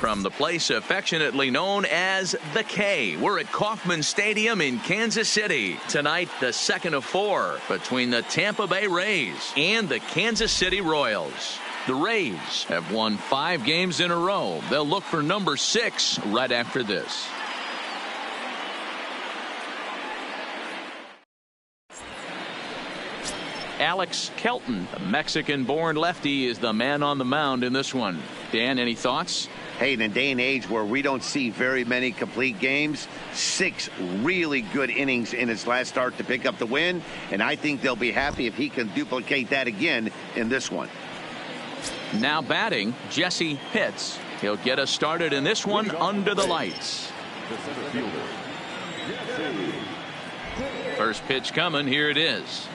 from the place affectionately known as the K. We're at Kauffman Stadium in Kansas City. Tonight, the second of 4 between the Tampa Bay Rays and the Kansas City Royals. The Rays have won 5 games in a row. They'll look for number 6 right after this. Alex Kelton, the Mexican-born lefty, is the man on the mound in this one. Dan, any thoughts? Hey, in a day and age where we don't see very many complete games, 6 really good innings in his last start to pick up the win, and I think they'll be happy if he can duplicate that again in this one. Now batting, Jesse Pitts. He'll get us started in this one under the lights. First pitch coming. Here it is.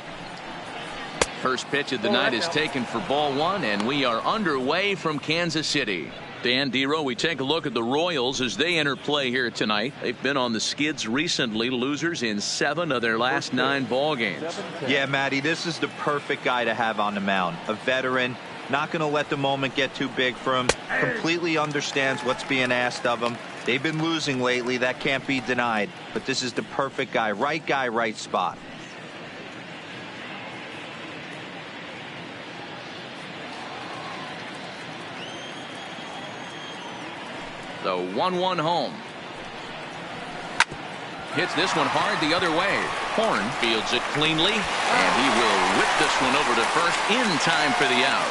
First pitch of the night is taken for ball 1, and we are underway from Kansas City. Dan, Dero, we take a look at the Royals as they enter play here tonight. They've been on the skids recently, losers in 7 of their last 9 ball games. Yeah, Matty, this is the perfect guy to have on the mound. A veteran, not going to let the moment get too big for him, completely understands what's being asked of him. They've been losing lately. That can't be denied. But this is the perfect guy, right spot. The 1-1 home. Hits this one hard the other way. Horn fields it cleanly, and he will whip this one over to first in time for the out.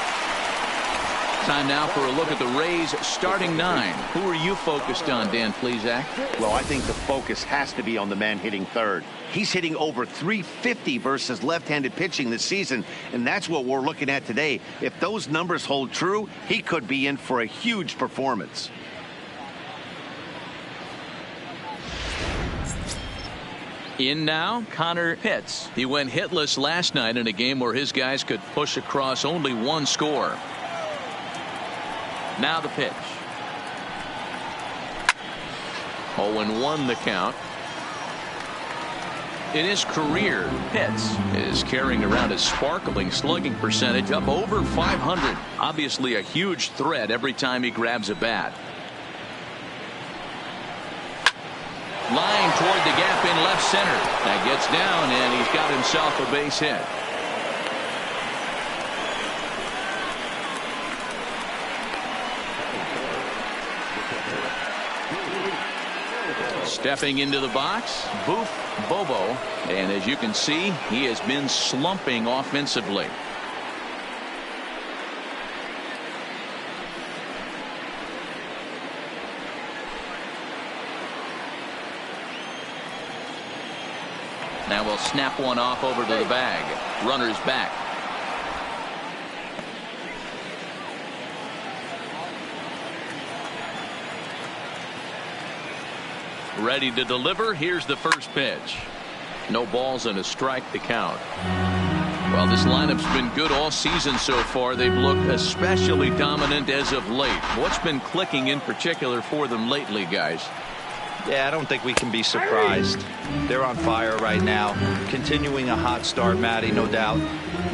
Time now for a look at the Rays starting 9. Who are you focused on, Dan Plesac? Well, I think the focus has to be on the man hitting third. He's hitting over .350 versus left-handed pitching this season, and that's what we're looking at today. If those numbers hold true, he could be in for a huge performance. In now, Connor Pitts. He went hitless last night in a game where his guys could push across only 1 score. Now the pitch. 0-1 the count. In his career, Pitts is carrying around a sparkling slugging percentage up over .500. Obviously a huge threat every time he grabs a bat. Line toward the gap in left center. That gets down, and he's got himself a base hit. Stepping into the box, Boof Bobo. And as you can see, he has been slumping offensively. Now we'll snap one off over to the bag. Runner's back. Ready to deliver. Here's the first pitch. No balls and a strike to count. Well, this lineup's been good all season so far. They've looked especially dominant as of late. What's been clicking in particular for them lately, guys? Yeah, I don't think we can be surprised. They're on fire right now. Continuing a hot start, Matty, no doubt.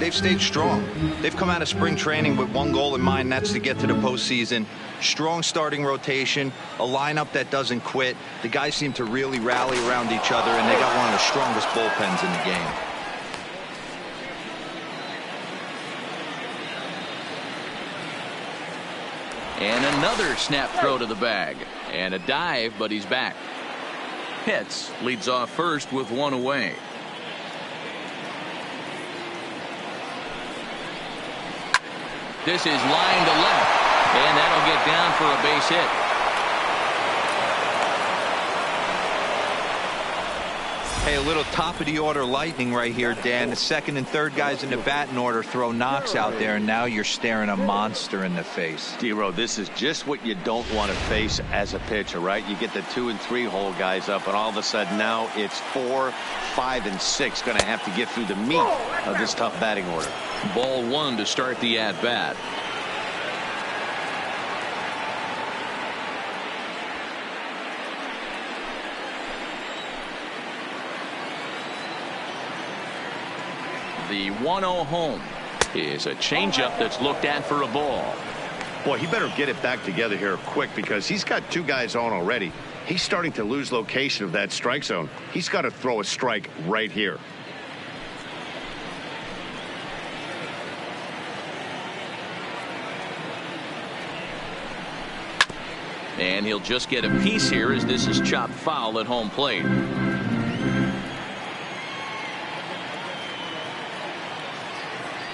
They've stayed strong. They've come out of spring training with one goal in mind, and that's to get to the postseason. Strong starting rotation, a lineup that doesn't quit. The guys seem to really rally around each other, and they got one of the strongest bullpens in the game. And another snap throw to the bag. And a dive, but he's back. Pitts leads off first with 1 away. This is line to left. And that'll get down for a base hit. Hey, a little top of the order lightning right here, Dan. The second and third guys in the batting order throw knocks out there, and now you're staring a monster in the face. Dero, this is just what you don't want to face as a pitcher, right? You get the 2 and 3 hole guys up, and all of a sudden now it's 4, 5, and 6 going to have to get through the meat of this tough batting order. Ball 1 to start the at bat. The 1-0 home is a changeup that's looked at for a ball. Boy, he better get it back together here quick because he's got two guys on already. He's starting to lose location of that strike zone. He's got to throw a strike right here. And he'll just get a piece here as this is chopped foul at home plate.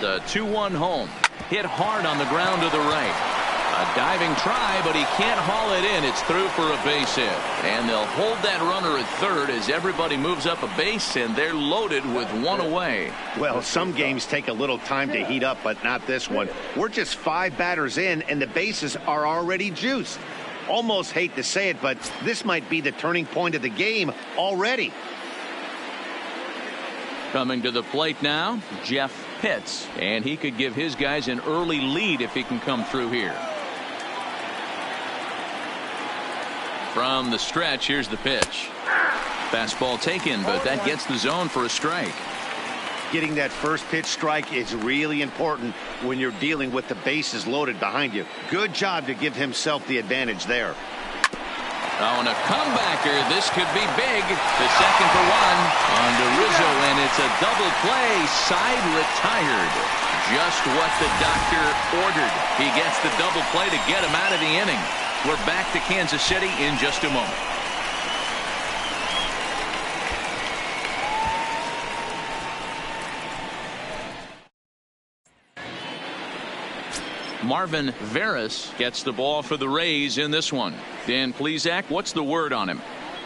The 2-1 home. Hit hard on the ground to the right. A diving try, but he can't haul it in. It's through for a base hit. And they'll hold that runner at third as everybody moves up a base, and they're loaded with one away. Well, some games take a little time to heat up, but not this one. We're just 5 batters in, and the bases are already juiced. Almost hate to say it, but this might be the turning point of the game already. Coming to the plate now, Jeff Pitts, and he could give his guys an early lead if he can come through here. From the stretch, here's the pitch. Fastball taken, but that gets the zone for a strike. Getting that first pitch strike is really important when you're dealing with the bases loaded behind you. Good job to give himself the advantage there. Oh, and a comebacker. This could be big. The second for one on to Rizzo, and it's a double play. Side retired. Just what the doctor ordered. He gets the double play to get him out of the inning. We're back to Kansas City in just a moment. Marvin Veras gets the ball for the Rays in this one. Dan Plesac, what's the word on him?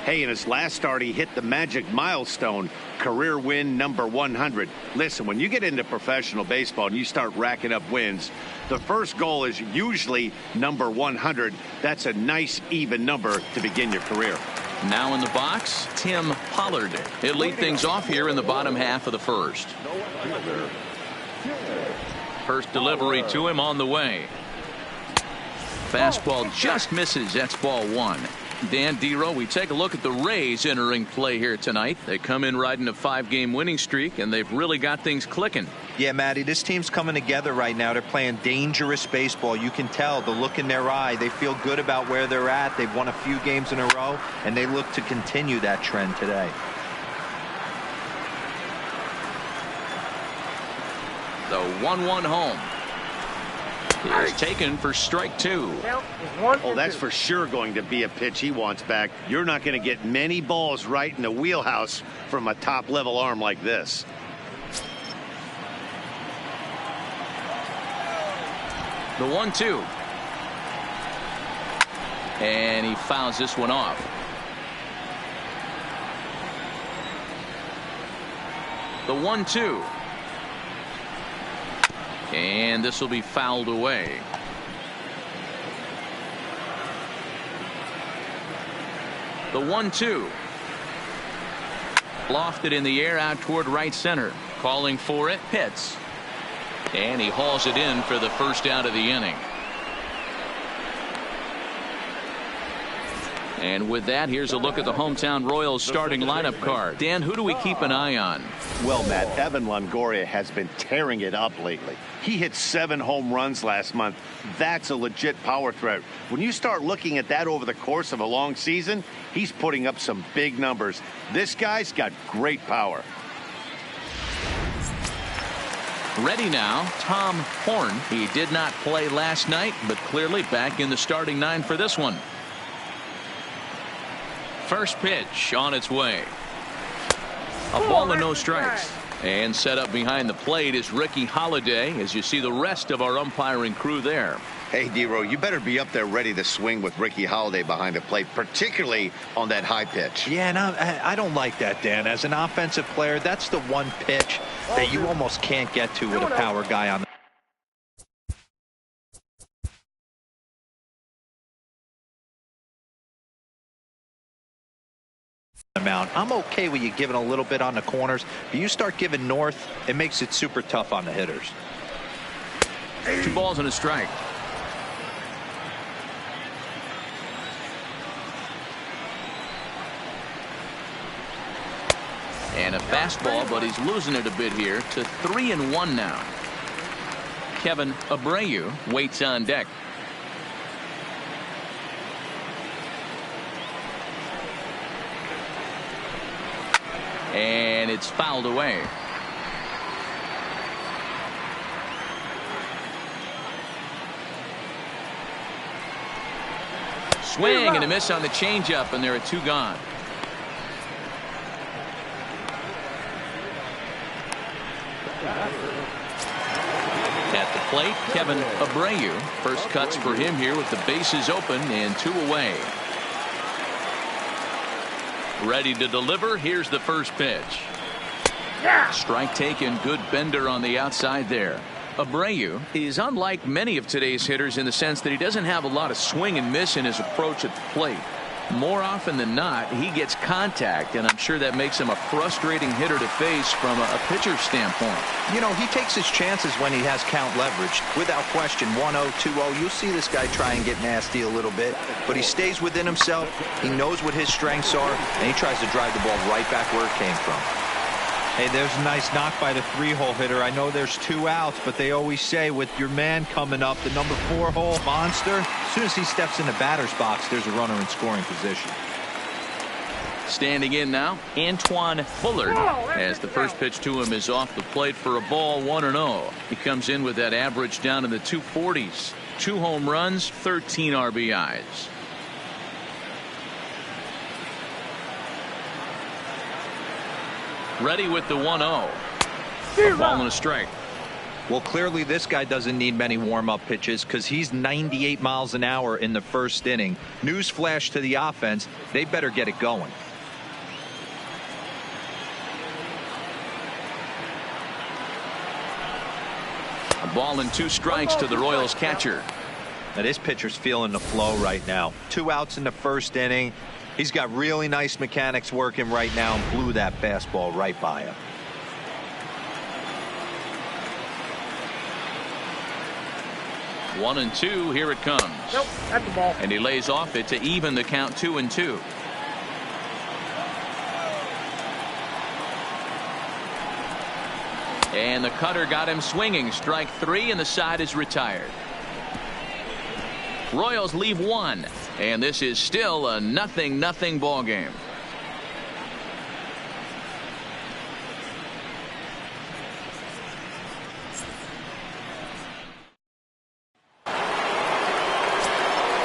Hey, in his last start, he hit the magic milestone, career win number 100. Listen, when you get into professional baseball and you start racking up wins, the first goal is usually number 100. That's a nice, even number to begin your career. Now in the box, Tim Pollard. He'll lead things off here in the bottom half of the first. First delivery to him on the way. Fastball just misses. That's ball one. Dan Dero, we take a look at the Rays entering play here tonight. They come in riding a 5-game winning streak, and they've really got things clicking. Yeah, Matty, this team's coming together right now. They're playing dangerous baseball. You can tell the look in their eye. They feel good about where they're at. They've won a few games in a row, and they look to continue that trend today. The 1-1 home is taken for strike 2. Oh, that's for sure going to be a pitch he wants back. You're not going to get many balls right in the wheelhouse from a top-level arm like this. The 1-2. And he fouls this one off. The 1-2. And this will be fouled away. The 1-2. Lofted in the air out toward right center. Calling for it, Pitts. And he hauls it in for the first out of the inning. And with that, here's a look at the hometown Royals starting lineup card. Dan, who do we keep an eye on? Well, Matt, Evan Longoria has been tearing it up lately. He hit 7 home runs last month. That's a legit power threat. When you start looking at that over the course of a long season, he's putting up some big numbers. This guy's got great power. Ready now, Tom Horn. He did not play last night, but clearly back in the starting 9 for this one. First pitch on its way. A ball and no strikes. And set up behind the plate is Ricky Holiday, as you see the rest of our umpiring crew there. Hey, Dero, you better be up there ready to swing with Ricky Holiday behind the plate, particularly on that high pitch. Yeah, and I don't like that, Dan. As an offensive player, that's the one pitch that you almost can't get to with a power guy on the mound. I'm okay with you giving a little bit on the corners, but you start giving north, it makes it super tough on the hitters. 2 balls and a strike. And a fastball, but he's losing it a bit here to 3-1 now. Kevin Abreu waits on deck. And it's fouled away. Swing and a miss on the changeup, and there are 2 gone. At the plate, Kevin Abreu. First cuts for him here with the bases open and 2 away. Ready to deliver. Here's the first pitch. Strike taken. Good bender on the outside there. Abreu is unlike many of today's hitters in the sense that he doesn't have a lot of swing and miss in his approach at the plate. More often than not, he gets contact, and I'm sure that makes him a frustrating hitter to face from a pitcher's standpoint. You know, he takes his chances when he has count leverage. Without question, 1-0, 2-0, you'll see this guy try and get nasty a little bit, but he stays within himself. He knows what his strengths are, and he tries to drive the ball right back where it came from. Hey, there's a nice knock by the 3-hole hitter. I know there's 2 outs, but they always say with your man coming up, the number 4-hole monster, as soon as he steps in the batter's box, there's a runner in scoring position. Standing in now, Antoine Fullard, as the first pitch to him is off the plate for a ball, 1-0. He comes in with that average down in the 240s. 2 home runs, 13 RBIs. Ready with the 1-0. A ball and a strike. Well, clearly this guy doesn't need many warm-up pitches because he's 98 miles an hour in the first inning. Newsflash to the offense, they better get it going. A ball and 2 strikes to the Royals catcher. Now this pitcher's feeling the flow right now. 2 outs in the first inning. He's got really nice mechanics working right now and blew that fastball right by him. One and 2, here it comes. Nope, that's the ball. And he lays off it to even the count 2-2. And the cutter got him swinging. Strike 3, and the side is retired. Royals leave 1, and this is still a 0-0 ball game.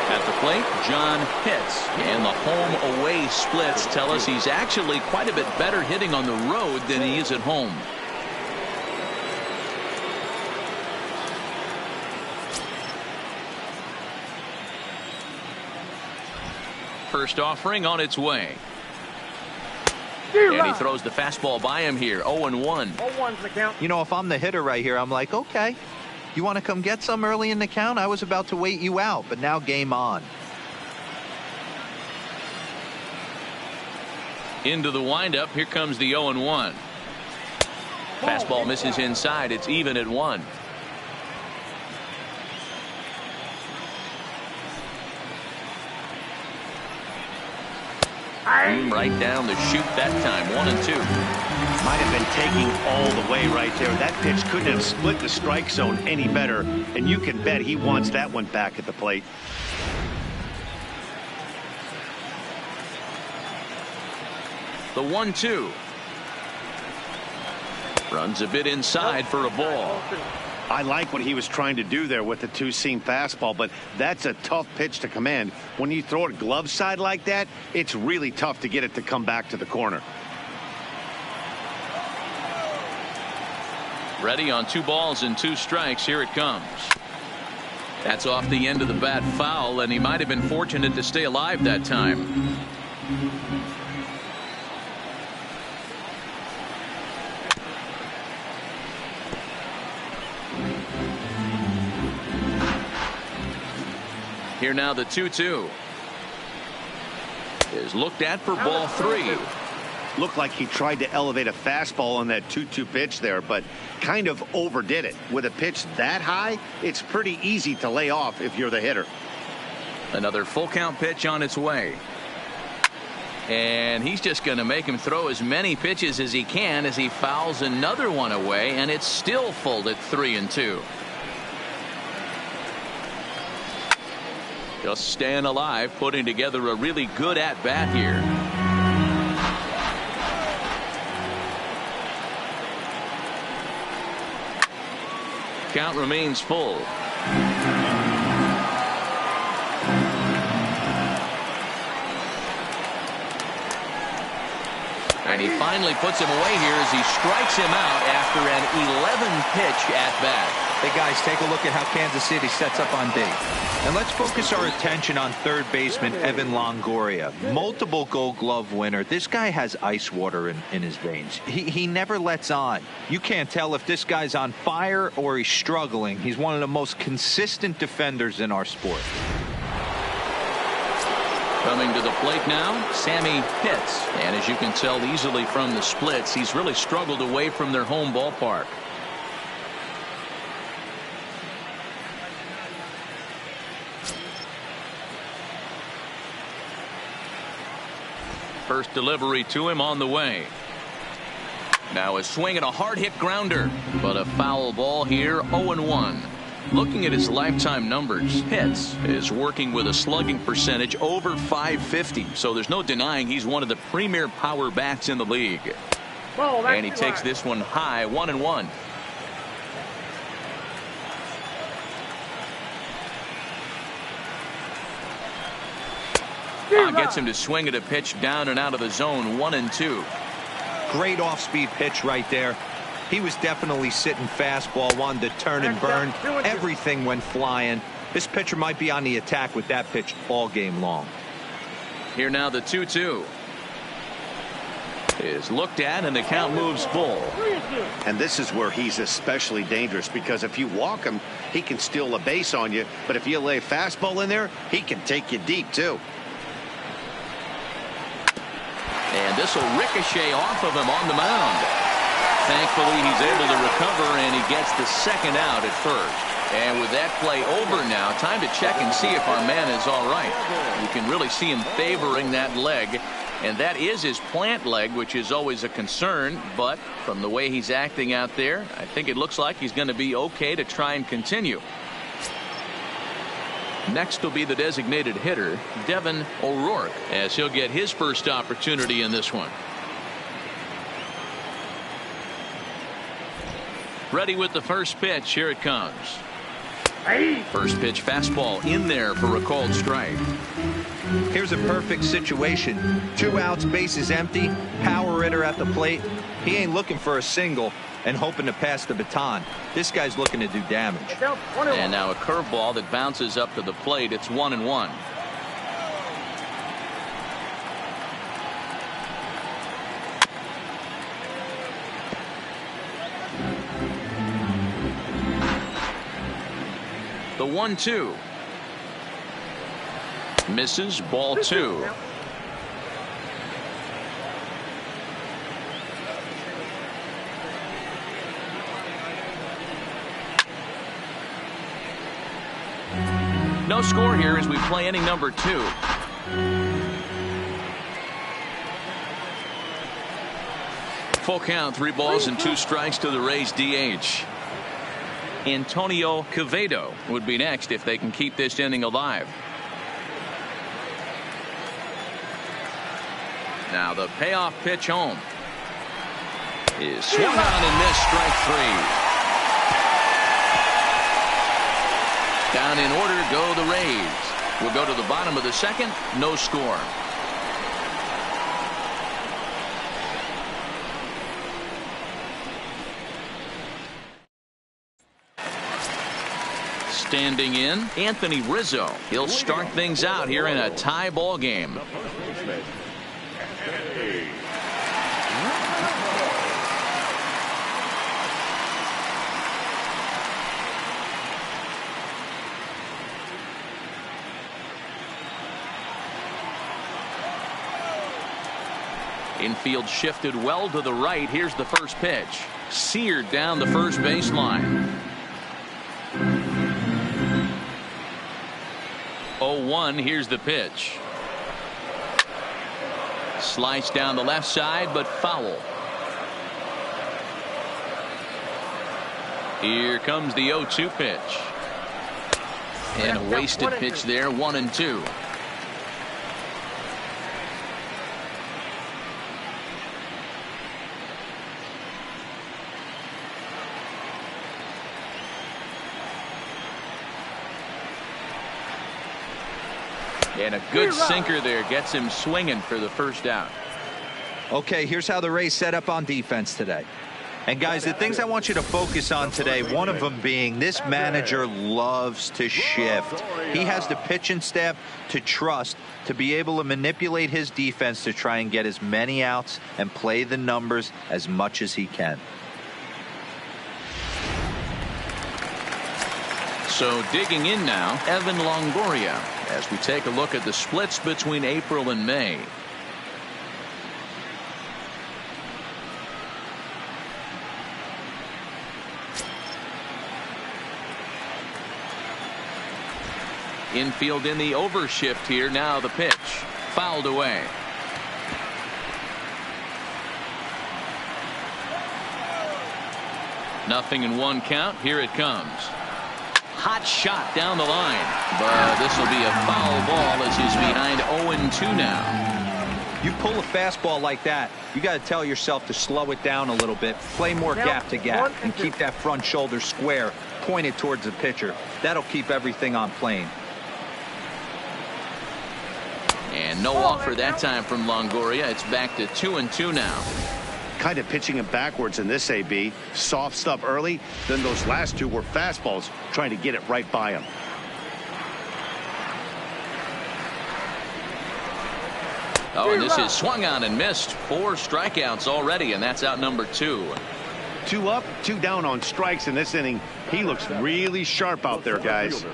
At the plate, John Pitts, and the home-away splits tell us he's actually quite a bit better hitting on the road than he is at home. First offering on its way. And he throws the fastball by him here. 0-1. 0-1's the count. You know, if I'm the hitter right here, I'm like, okay, you want to come get some early in the count? I was about to wait you out, but now game on. Into the windup. Here comes the 0-1. Fastball misses inside. It's even at 1. Right down the chute that time. 1-2. Might have been taking all the way right there. That pitch couldn't have split the strike zone any better, and you can bet he wants that one back at the plate. The 1-2. Runs a bit inside for a ball. I like what he was trying to do there with the 2-seam fastball, but that's a tough pitch to command. When you throw it glove side like that, it's really tough to get it to come back to the corner. Ready on 2 balls and 2 strikes. Here it comes. That's off the end of the bat foul, and he might have been fortunate to stay alive that time. Here now the 2-2 is looked at for ball 3. Looked like he tried to elevate a fastball on that 2-2 pitch there, but kind of overdid it. With a pitch that high, it's pretty easy to lay off if you're the hitter. Another full count pitch on its way. And he's just going to make him throw as many pitches as he can as he fouls another one away, and it's still full at 3-2. Just staying alive, putting together a really good at-bat here. Count remains full. And he finally puts him away here as he strikes him out after an 11-pitch at-bat. Hey, guys, take a look at how Kansas City sets up on D. And let's focus our attention on third baseman Evan Longoria. Multiple Gold Glove winner. This guy has ice water in his veins. He never lets on. You can't tell if this guy's on fire or he's struggling. He's one of the most consistent defenders in our sport. Coming to the plate now, Sammy Pitts. And as you can tell easily from the splits, he's really struggled away from their home ballpark. First delivery to him on the way. Now a swing and a hard hit grounder, but a foul ball here. 0-1. Looking at his lifetime numbers, Pitts is working with a slugging percentage over .550, so there's no denying he's one of the premier power bats in the league. And he takes this one high. 1-1. Gets him to swing at a pitch down and out of the zone. 1-2. Great off-speed pitch right there. He was definitely sitting fastball, wanted to turn and burn. Everything went flying. This pitcher might be on the attack with that pitch all game long. Here now the 2-2 is looked at, and the count moves full. And this is where he's especially dangerous, because if you walk him, he can steal a base on you. But if you lay a fastball in there, he can take you deep too. And this will ricochet off of him on the mound. Thankfully, he's able to recover, and he gets the second out at first. And with that play over now, time to check and see if our man is all right. You can really see him favoring that leg, and that is his plant leg, which is always a concern. But from the way he's acting out there, I think it looks like he's going to be okay to try and continue. Next will be the designated hitter, Devin O'Rourke, as he'll get his first opportunity in this one. Ready with the first pitch. Here it comes. First pitch fastball in there for a called strike. Here's a perfect situation. 2 outs, bases empty, power hitter at the plate. He ain't looking for a single and hoping to pass the baton. This guy's looking to do damage. And now a curveball that bounces up to the plate. It's 1-1. The 1-2 misses. Ball 2. No score here as we play inning number 2. Full count, 3 balls and 2 strikes to the Rays DH. Antonio Quevedo would be next if they can keep this inning alive. Now the payoff pitch home is swung on and missed. Strike 3. Down in order go the Rays. We'll go to the bottom of the second. No score. Standing in, Anthony Rizzo. He'll start things out here in a tie ball game. Infield shifted well to the right. Here's the first pitch. Seared down the first baseline. 0-1. Here's the pitch. Sliced down the left side, but foul. Here comes the 0-2 pitch. And a wasted pitch there. 1-2. And a good sinker there gets him swinging for the first out. Okay, here's how the Rays set up on defense today. And guys, the things I want you to focus on today, one of them being this manager loves to shift. He has the pitching staff to trust to be able to manipulate his defense to try and get as many outs and play the numbers as much as he can. So digging in now, Evan Longoria, as we take a look at the splits between April and May. Infield in the overshift here. Now the pitch fouled away. Nothing in one count. Here it comes. Hot shot down the line, but this will be a foul ball as he's behind 0-2 now. You pull a fastball like that, you got to tell yourself to slow it down a little bit, play more gap to gap, and keep that front shoulder square, pointed towards the pitcher. That'll keep everything on plane. And no offer that time from Longoria. It's back to 2-2 now. Kind of pitching him backwards in this AB. Soft stuff early, then those last two were fastballs, trying to get it right by him. Oh, and this is swung on and missed. 4 strikeouts already, and that's out number 2. 2 up, 2 down on strikes in this inning. He looks really sharp out there, guys.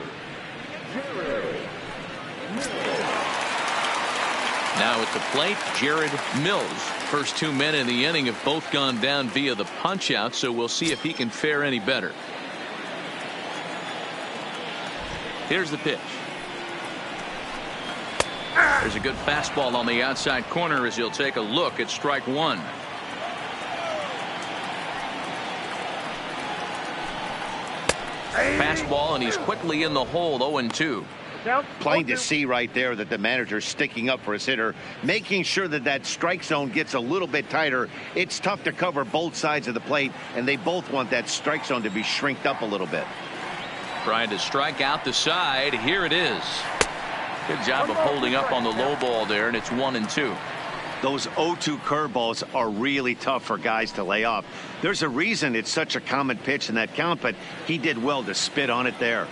Now at the plate, Jared Mills. First 2 men in the inning have both gone down via the punch out, so we'll see if he can fare any better. Here's the pitch. There's a good fastball on the outside corner as he'll take a look at strike 1. Fastball, and he's quickly in the hole. 0-2. Plain to see right there that the manager's sticking up for his hitter, making sure that that strike zone gets a little bit tighter. It's tough to cover both sides of the plate, and they both want that strike zone to be shrinked up a little bit. Trying to strike out the side. Here it is. Good job of holding up on the low ball there, and it's 1-2. Those 0-2 curveballs are really tough for guys to lay off. There's a reason it's such a common pitch in that count, but he did well to spit on it there.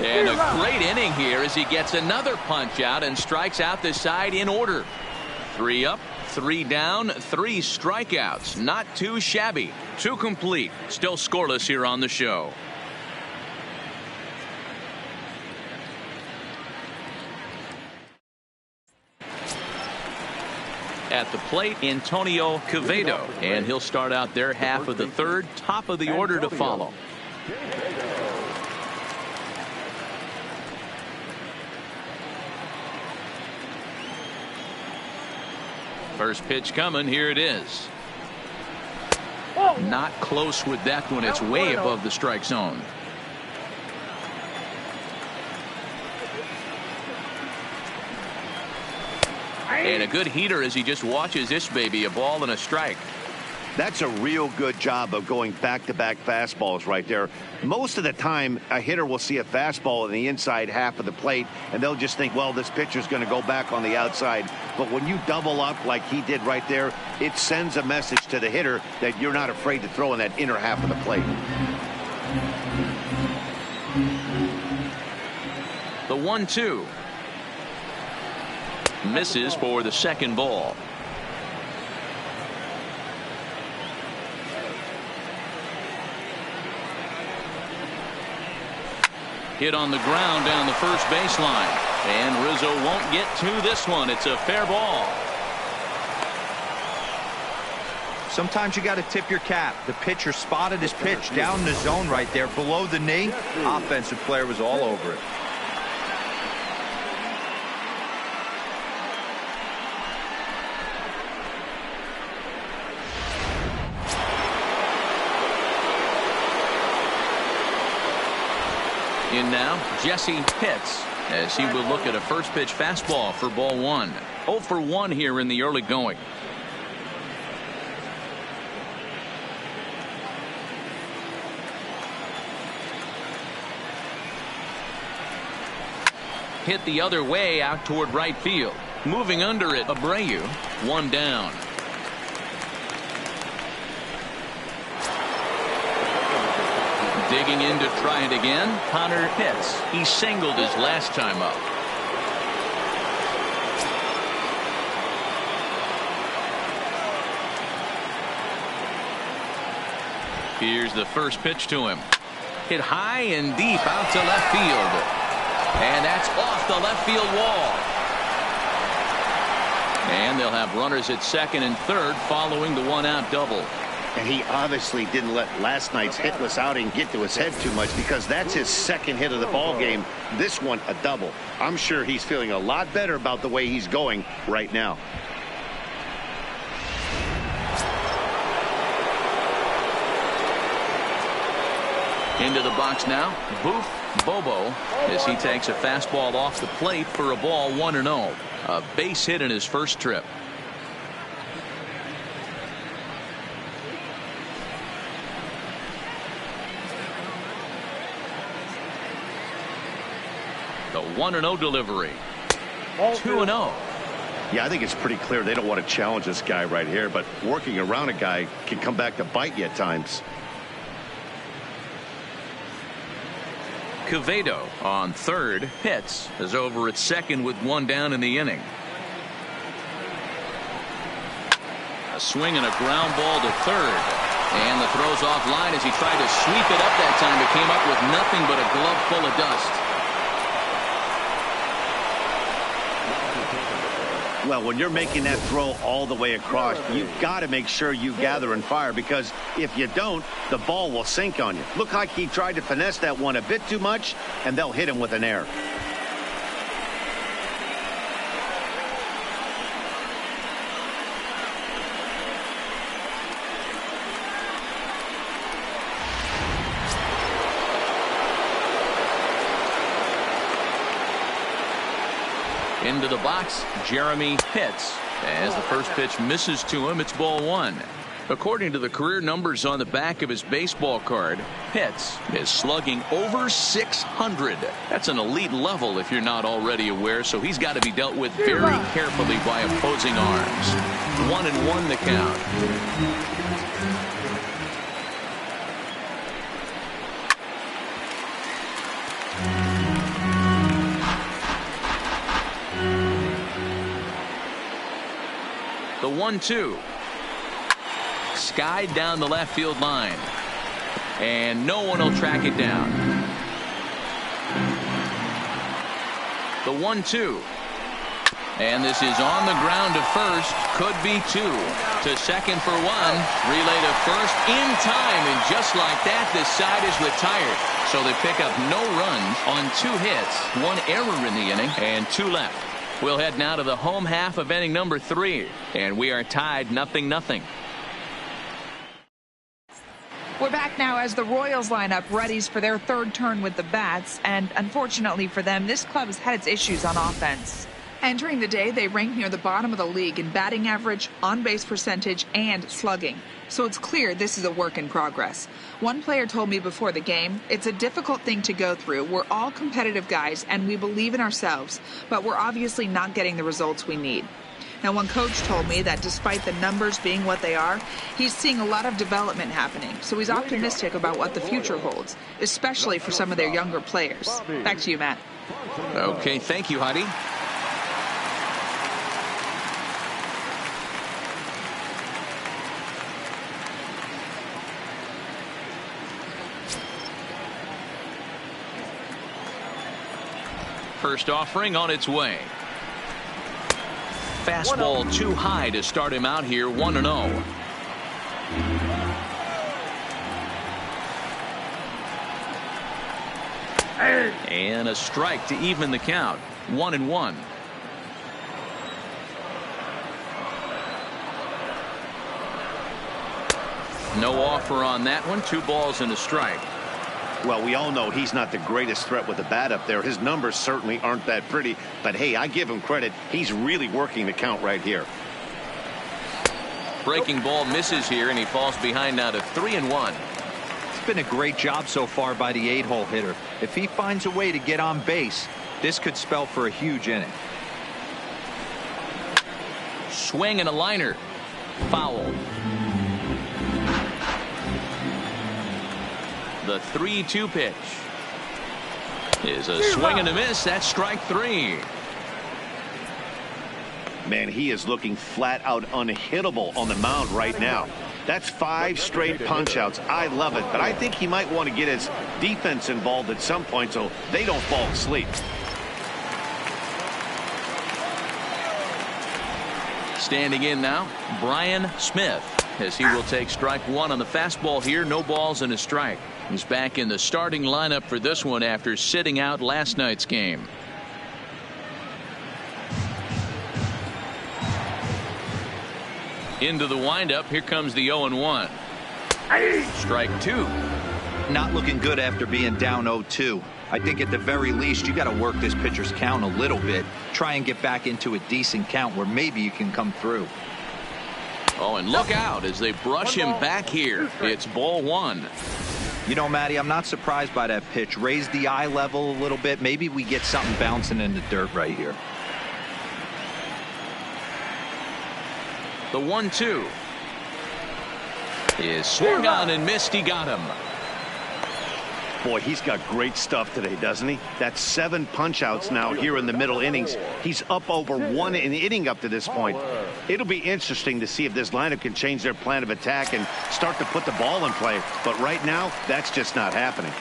And a great inning here as he gets another punch out and strikes out the side in order. 3 up, 3 down, 3 strikeouts. Not too shabby. 2 complete. Still scoreless here on the show. At the plate, Antonio Quevedo, and he'll start out their half of the third. Top of the order to follow. First pitch coming. Here it is. Not close with that one. It's way above the strike zone. And a good heater as he just watches this baby. A ball and a strike. That's a real good job of going back-to-back fastballs right there. Most of the time, a hitter will see a fastball in the inside half of the plate, and they'll just think, well, this pitcher's going to go back on the outside. But when you double up like he did right there, it sends a message to the hitter that you're not afraid to throw in that inner half of the plate. The 1-2. Misses for the second ball. Hit on the ground down the first baseline. And Rizzo won't get to this one. It's a fair ball. Sometimes you got to tip your cap. The pitcher spotted his pitch down in the zone right there below the knee. Offensive player was all over it. In now, Jesse Pitts, as he will look at a first pitch fastball for ball 1. 0 for 1 here in the early going. hit the other way out toward right field. Moving under it, Abreu, one down. Digging in to try it again, Connor Pitts. He singled his last time up. Here's the first pitch to him. Hit high and deep out to left field. And that's off the left field wall. And they'll have runners at second and third following the one-out double. And he obviously didn't let last night's hitless outing get to his head too much, because that's his second hit of the ball game. This one a double. I'm sure he's feeling a lot better about the way he's going right now. Into the box now, Boof Bobo, as he takes a fastball off the plate for a ball 1-0. A base hit in his first trip. The 1-0 delivery. 2-0. Yeah, I think it's pretty clear they don't want to challenge this guy right here, but working around a guy can come back to bite you at times. Quevedo on third. Pitts is over at second with one down in the inning. A swing and a ground ball to third. And the throw's offline as he tried to sweep it up that time, but came up with nothing but a glove full of dust. Well, when you're making that throw all the way across, you've got to make sure you gather and fire, because if you don't, the ball will sink on you. Look like he tried to finesse that one a bit too much, and they'll hit him with an error. Into the box, Jeremy Pitts. As the first pitch misses to him, it's ball one. According to the career numbers on the back of his baseball card, Pitts is slugging over 600. That's an elite level if you're not already aware, so he's got to be dealt with very carefully by opposing arms. 1-1 the count. The 1-2. Skied down the left field line. And no one will track it down. The 1-2. And this is on the ground to first. Could be two. To second for one. Relay to first in time. And just like that, this side is retired. So they pick up no runs on 2 hits. 1 error in the inning and 2 left. We'll head now to the home half of inning number 3, and we are tied 0-0. We're back now as the Royals line up readies for their third turn with the bats, and unfortunately for them, this club has had its issues on offense. Entering the day, they rank near the bottom of the league in batting average, on-base percentage, and slugging. So it's clear this is a work in progress. One player told me before the game, it's a difficult thing to go through. We're all competitive guys, and we believe in ourselves, but we're obviously not getting the results we need. Now, one coach told me that despite the numbers being what they are, he's seeing a lot of development happening. So he's optimistic about what the future holds, especially for some of their younger players. Back to you, Matt. Okay, thank you, Heidi. First offering on its way. Fastball too high to start him out here, 1-0. And a strike to even the count, 1-1. No offer on that one. 2 balls and a strike. Well, we all know he's not the greatest threat with the bat up there. His numbers certainly aren't that pretty. But, hey, I give him credit. He's really working the count right here. Breaking ball misses here, and he falls behind now to 3-1. It's been a great job so far by the 8-hole hitter. If he finds a way to get on base, This could spell for a huge inning. Swing and a liner. Foul. The 3-2 pitch is a swing and a miss. That's strike 3. Man, he is looking flat out unhittable on the mound right now. That's 5 straight punch outs. I love it, but I think he might want to get his defense involved at some point so they don't fall asleep. Standing in now, Brian Smith, as he will take strike 1 on the fastball here. No balls and a strike. He's back in the starting lineup for this one after sitting out last night's game. Into the windup. Here comes the 0-1. Strike 2. Not looking good after being down 0-2. I think at the very least you got to work this pitcher's count a little bit. Try and get back into a decent count where maybe you can come through. Oh, and look out as they brush him back here. It's ball 1. You know, Matty, I'm not surprised by that pitch. Raise the eye level a little bit. Maybe we get something bouncing in the dirt right here. The 1-2 is swung on and missed. He got him. Boy, he's got great stuff today, doesn't he? That's 7 punch outs now here in the middle innings. He's up over 1 an inning up to this point. It'll be interesting to see if this lineup can change their plan of attack and start to put the ball in play. But right now, that's just not happening.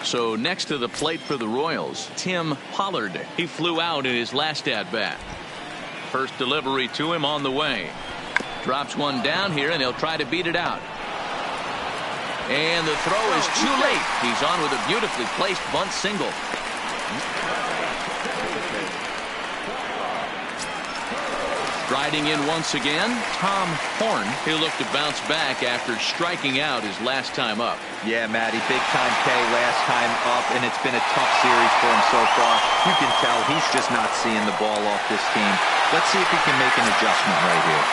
So next to the plate for the Royals, Tim Pollard. He flew out in his last at bat. First delivery to him on the way. Drops one down here, and he'll try to beat it out. And the throw is too late. He's on with a beautifully placed bunt single. Striding in once again, Tom Horn. He'll look to bounce back after striking out his last time up. Yeah, Matty, big time K last time up, and it's been a tough series for him so far. You can tell he's just not seeing the ball off this team. Let's see if he can make an adjustment right here.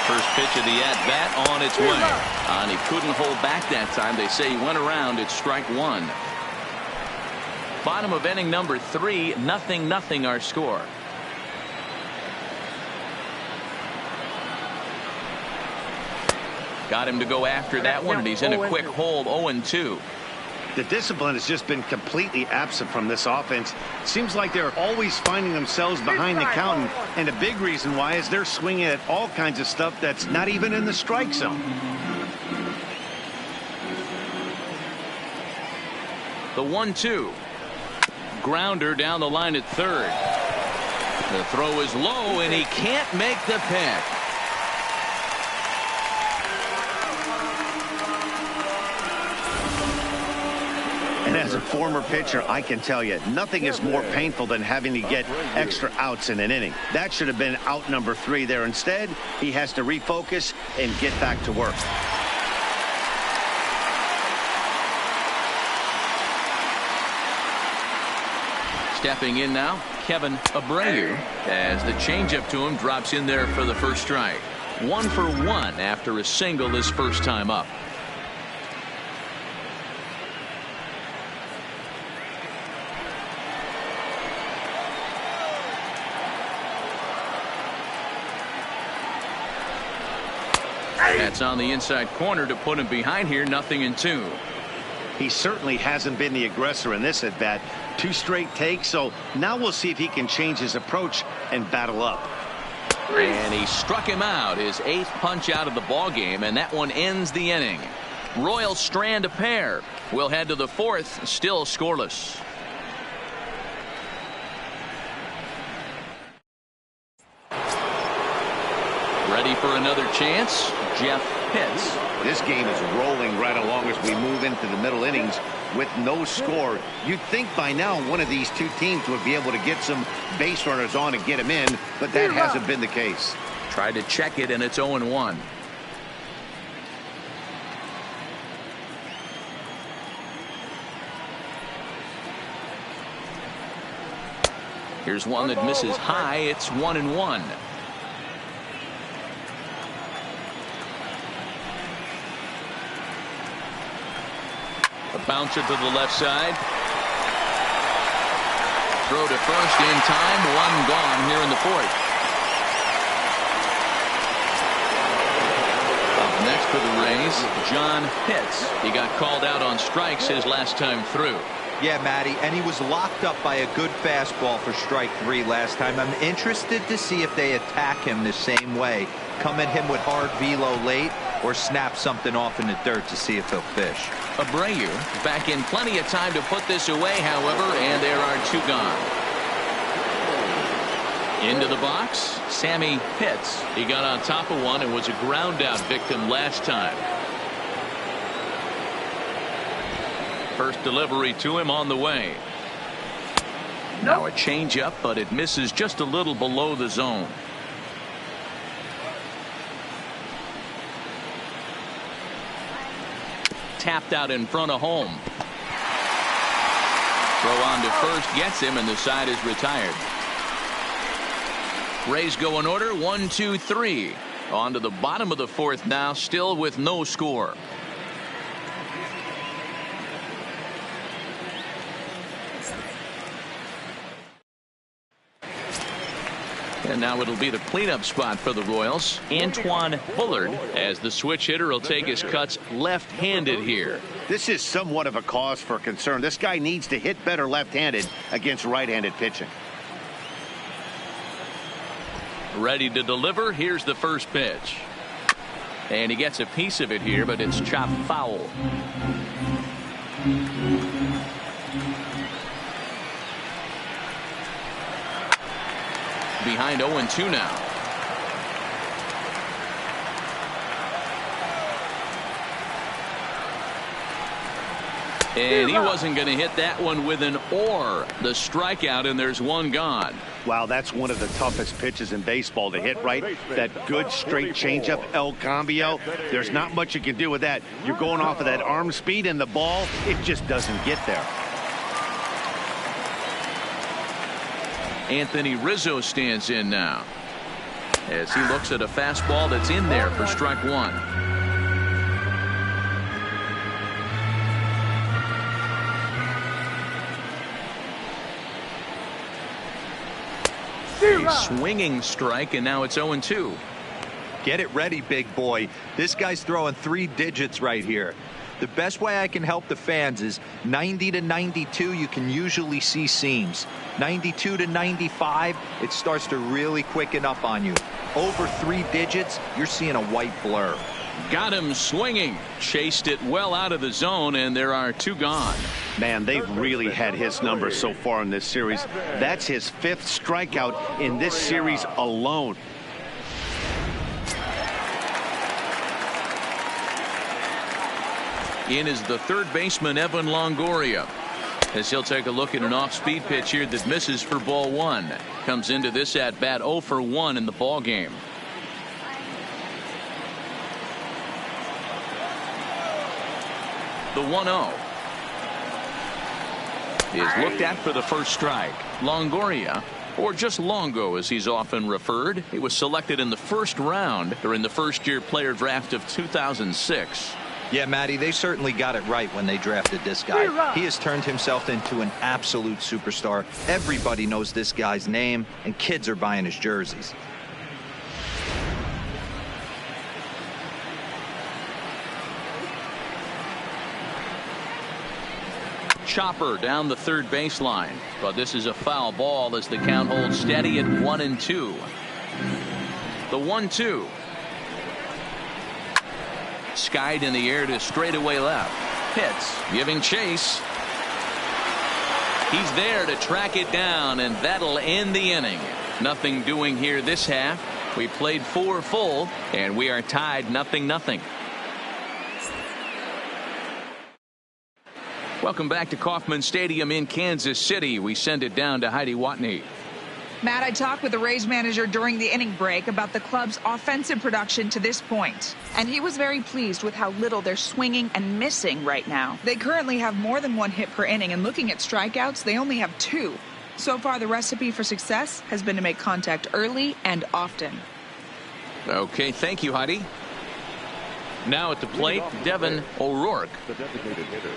First pitch of the at-bat on its way. And he couldn't hold back that time. They say he went around. It's strike 1. Bottom of inning number 3, 0-0 our score. Got him to go after that one, and he's in a quick hole. 0-2. The discipline has just been completely absent from this offense. Seems like they're always finding themselves behind the count, and a big reason why is they're swinging at all kinds of stuff that's not even in the strike zone. The 1-2. Grounder down the line at third. The throw is low, and he can't make the pick. And as a former pitcher, I can tell you, nothing is more painful than having to get extra outs in an inning. That should have been out number 3 there. Instead, he has to refocus and get back to work. Stepping in now, Kevin Abreu, as the changeup to him drops in there for the first strike. 1 for 1 after a single his first time up. That's on the inside corner to put him behind here. 0-2. He certainly hasn't been the aggressor in this at bat. 2 straight takes, so now we'll see if he can change his approach and battle up. And he struck him out, his 8th punch out of the ball game, and that one ends the inning. Royals strand a pair. We'll head to the 4th, still scoreless. Ready for another chance? Jeff Pitts. This game is rolling right along as we move into the middle innings with no score. You'd think by now one of these two teams would be able to get some base runners on and get them in, but that hasn't been the case. Tried to check it, and it's 0-1. Here's one that misses high. It's 1-1. A bouncer to the left side. Throw to first in time. One gone here in the fourth. Up next for the Rays, John Pitts. He got called out on strikes his last time through. Yeah, Matty, and he was locked up by a good fastball for strike 3 last time. I'm interested to see if they attack him the same way. Come at him with hard velo late or snap something off in the dirt to see if he'll fish. Abreu back in plenty of time to put this away, however, and there are 2 gone. Into the box, Sammy Pitts. He got on top of one and was a ground out victim last time. First delivery to him on the way. Now a changeup, but it misses just a little below the zone. Tapped out in front of home. Throw on to first gets him, and the side is retired. Rays go in order 1, 2, 3. On to the bottom of the fourth now, still with no score. And now it'll be the cleanup spot for the Royals. Antoine Bullard, as the switch hitter, will take his cuts left-handed here. This is somewhat of a cause for concern. This guy needs to hit better left-handed against right-handed pitching. Ready to deliver. Here's the first pitch. And he gets a piece of it here, but it's chopped foul. Behind 0-2 now. And he wasn't going to hit that one with an or. The strikeout, and there's one gone. Wow, that's one of the toughest pitches in baseball to hit, right? That good straight changeup, El Cambio. There's not much you can do with that. You're going off of that arm speed, and the ball, it just doesn't get there. Anthony Rizzo stands in now as he looks at a fastball that's in there for strike 1. A swinging strike, and now it's 0-2. Get it ready, big boy. This guy's throwing 3 digits right here. The best way I can help the fans is 90 to 92, you can usually see seams. 92 to 95, it starts to really quicken up on you. Over 3 digits, you're seeing a white blur. Got him swinging. Chased it well out of the zone, and there are 2 gone. Man, they've really had his number so far in this series. That's his 5th strikeout in this series alone. In is the third baseman, Evan Longoria, as he'll take a look at an off-speed pitch here that misses for ball 1. Comes into this at-bat 0 for 1 in the ball game. The 1-0 is looked at for the first strike. Longoria, or just Longo as he's often referred, he was selected in the first round during the first-year player draft of 2006. Yeah, Matty, they certainly got it right when they drafted this guy. He has turned himself into an absolute superstar. Everybody knows this guy's name, and kids are buying his jerseys. Chopper down the third baseline, but this is a foul ball as the count holds steady at 1-2. The 1-2. Skied in the air to straightaway left. Pitts giving chase. He's there to track it down, and that'll end the inning. Nothing doing here this half. We played 4 full, and we are tied 0-0. Welcome back to Kauffman Stadium in Kansas City. We send it down to Heidi Watney. Matt, I talked with the Rays manager during the inning break about the club's offensive production to this point, and he was very pleased with how little they're swinging and missing right now. They currently have more than 1 hit per inning, and looking at strikeouts, they only have 2. So far, the recipe for success has been to make contact early and often. Okay, thank you, Heidi. Now at the plate, Devin O'Rourke. The designated hitter.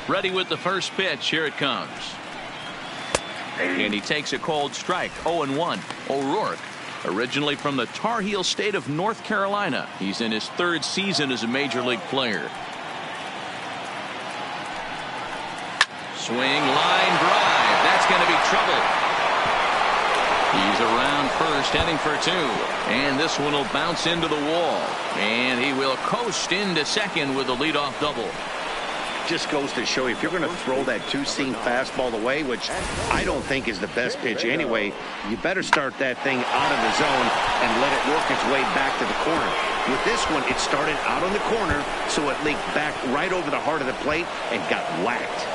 Ready with the first pitch. Here it comes. And he takes a cold strike. 0-1. O'Rourke, originally from the Tar Heel state of North Carolina. He's in his third season as a major league player. Swing, line drive. That's going to be trouble. He's around first, heading for two. And this one will bounce into the wall. And he will coast into second with a leadoff double. Just goes to show you, if you're going to throw that two-seam fastball away, which I don't think is the best pitch anyway, you better start that thing out of the zone and let it work its way back to the corner. With this one, it started out on the corner, so it leaked back right over the heart of the plate and got whacked.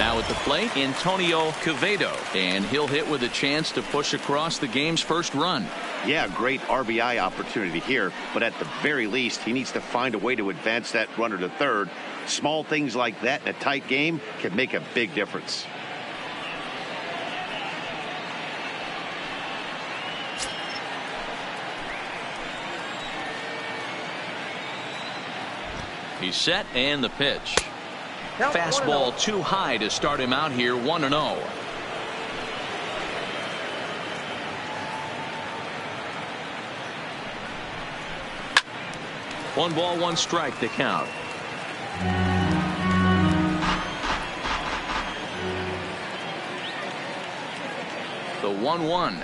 Now at the plate, Antonio Quevedo, and he'll hit with a chance to push across the game's first run. Yeah, great RBI opportunity here, but at the very least, he needs to find a way to advance that runner to third. Small things like that in a tight game can make a big difference. He's set, and the pitch. Fastball too high to start him out here. 1-0. 1 ball, 1 strike to count. The 1-1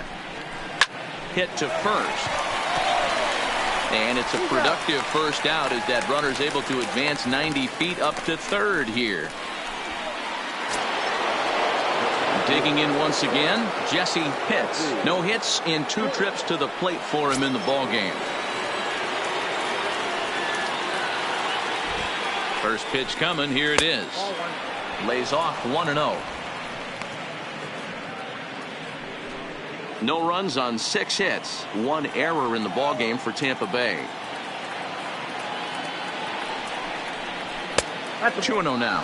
hit to first. And it's a productive first out as that runner's able to advance 90 feet up to third here. Digging in once again, Jesse Pitts. No hits in 2 trips to the plate for him in the ballgame. First pitch coming. Here it is. Lays off 1-0. No runs on 6 hits. 1 error in the ballgame for Tampa Bay. 2-0 now.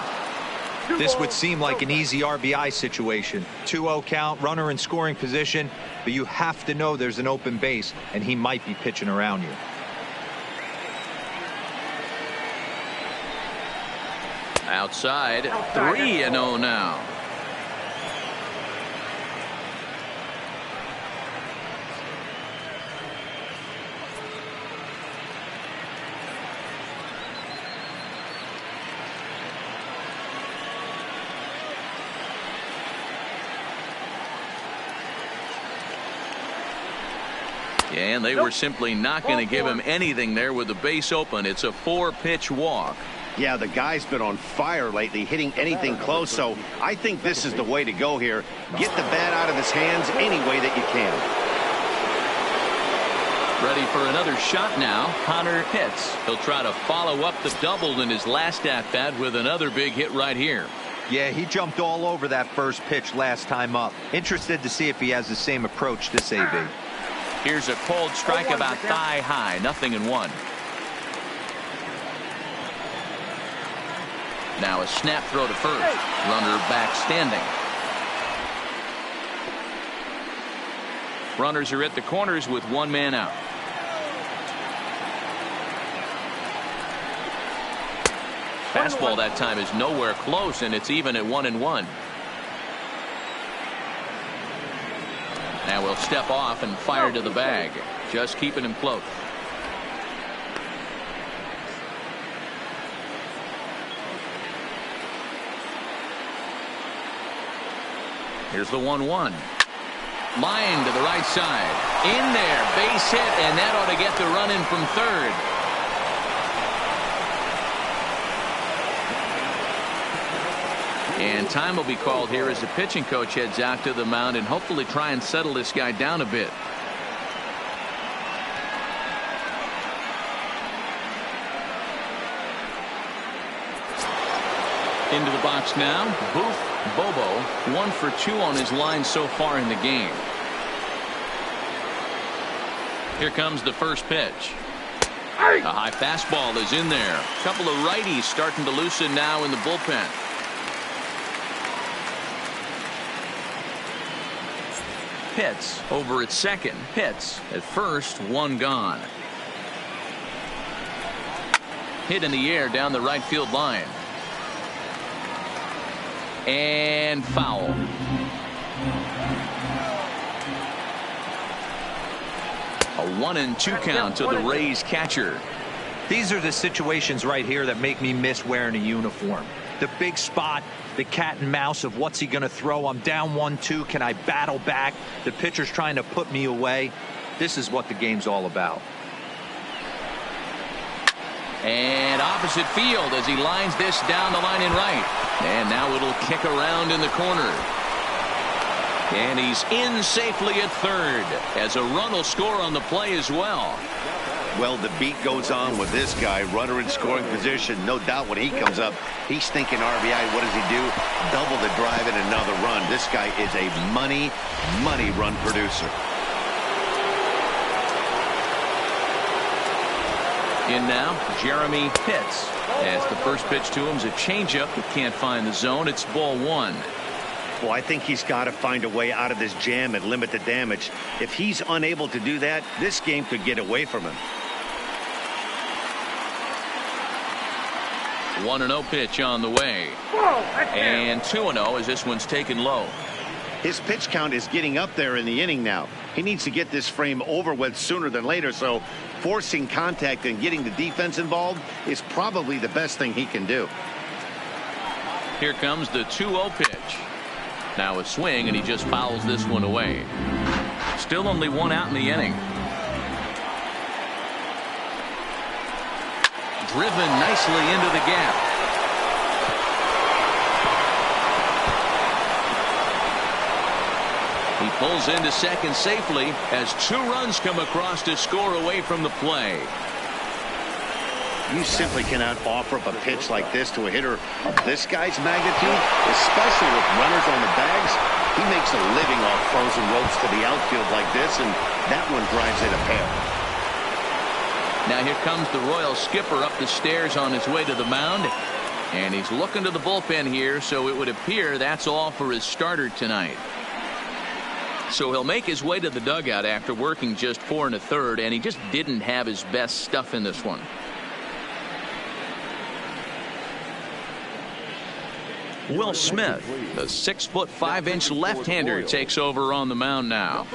This would seem like an easy RBI situation. 2-0 count, runner in scoring position, but you have to know there's an open base, and he might be pitching around you. Outside, 3-0 now. And they were simply not going to give him anything there with the base open. It's a 4-pitch walk. Yeah, the guy's been on fire lately, hitting anything close, so I think this is the way to go here. Get the bat out of his hands any way that you can. Ready for another shot now. Connor Pitts. He'll try to follow up the double in his last at-bat with another big hit right here. Yeah, he jumped all over that first pitch last time up. Interested to see if he has the same approach this AB. Here's a cold strike about thigh high. 0-1. Now a snap throw to first. Runner back standing. Runners are at the corners with 1 man out. Fastball that time is nowhere close, and it's even at 1-1. Now we'll step off and fire to the bag. Just keeping him close. Here's the 1-1. Line to the right side. In there. Base hit, and that ought to get the run in from third. And time will be called here as the pitching coach heads out to the mound and hopefully try and settle this guy down a bit. Into the box now. Booth Bobo, 1 for 2 on his line so far in the game. Here comes the first pitch. A high fastball is in there. A couple of righties starting to loosen now in the bullpen. Pitts over at second. Pitts at first, one gone. Hit in the air down the right field line. And foul. A 1-2 count to the Rays catcher. These are the situations right here that make me miss wearing a uniform. The big spot, the cat and mouse of what's he going to throw. I'm down 1-2. Can I battle back? The pitcher's trying to put me away. This is what the game's all about. And opposite field as he lines this down the line in right. And now it'll kick around in the corner. And he's in safely at third as a run will score on the play as well. Well, the beat goes on with this guy. Runner in scoring position. No doubt when he comes up, he's thinking RBI. What does he do? Double the drive and another run. This guy is a money run producer. In now, Jeremy Pitts. As the first pitch to him is a changeup that can't find the zone. It's ball one. Well, I think he's got to find a way out of this jam and limit the damage. If he's unable to do that, this game could get away from him. 1-0 pitch on the way. And 2-0 as this one's taken low. His pitch count is getting up there in the inning now. He needs to get this frame over with sooner than later, so forcing contact and getting the defense involved is probably the best thing he can do. Here comes the 2-0 pitch. Now a swing, and he just fouls this one away. Still only one out in the inning. Driven nicely into the gap. He pulls into second safely as 2 runs come across to score away from the play. You simply cannot offer up a pitch like this to a hitter of this guy's magnitude, especially with runners on the bags. He makes a living off frozen ropes to the outfield like this, and that one drives in a pair. Now here comes the Royal skipper up the stairs on his way to the mound, and he's looking to the bullpen here, so it would appear that's all for his starter tonight. So he'll make his way to the dugout after working just 4 1/3, and he just didn't have his best stuff in this one. Will Smith, the 6'5" left-hander, takes over on the mound now.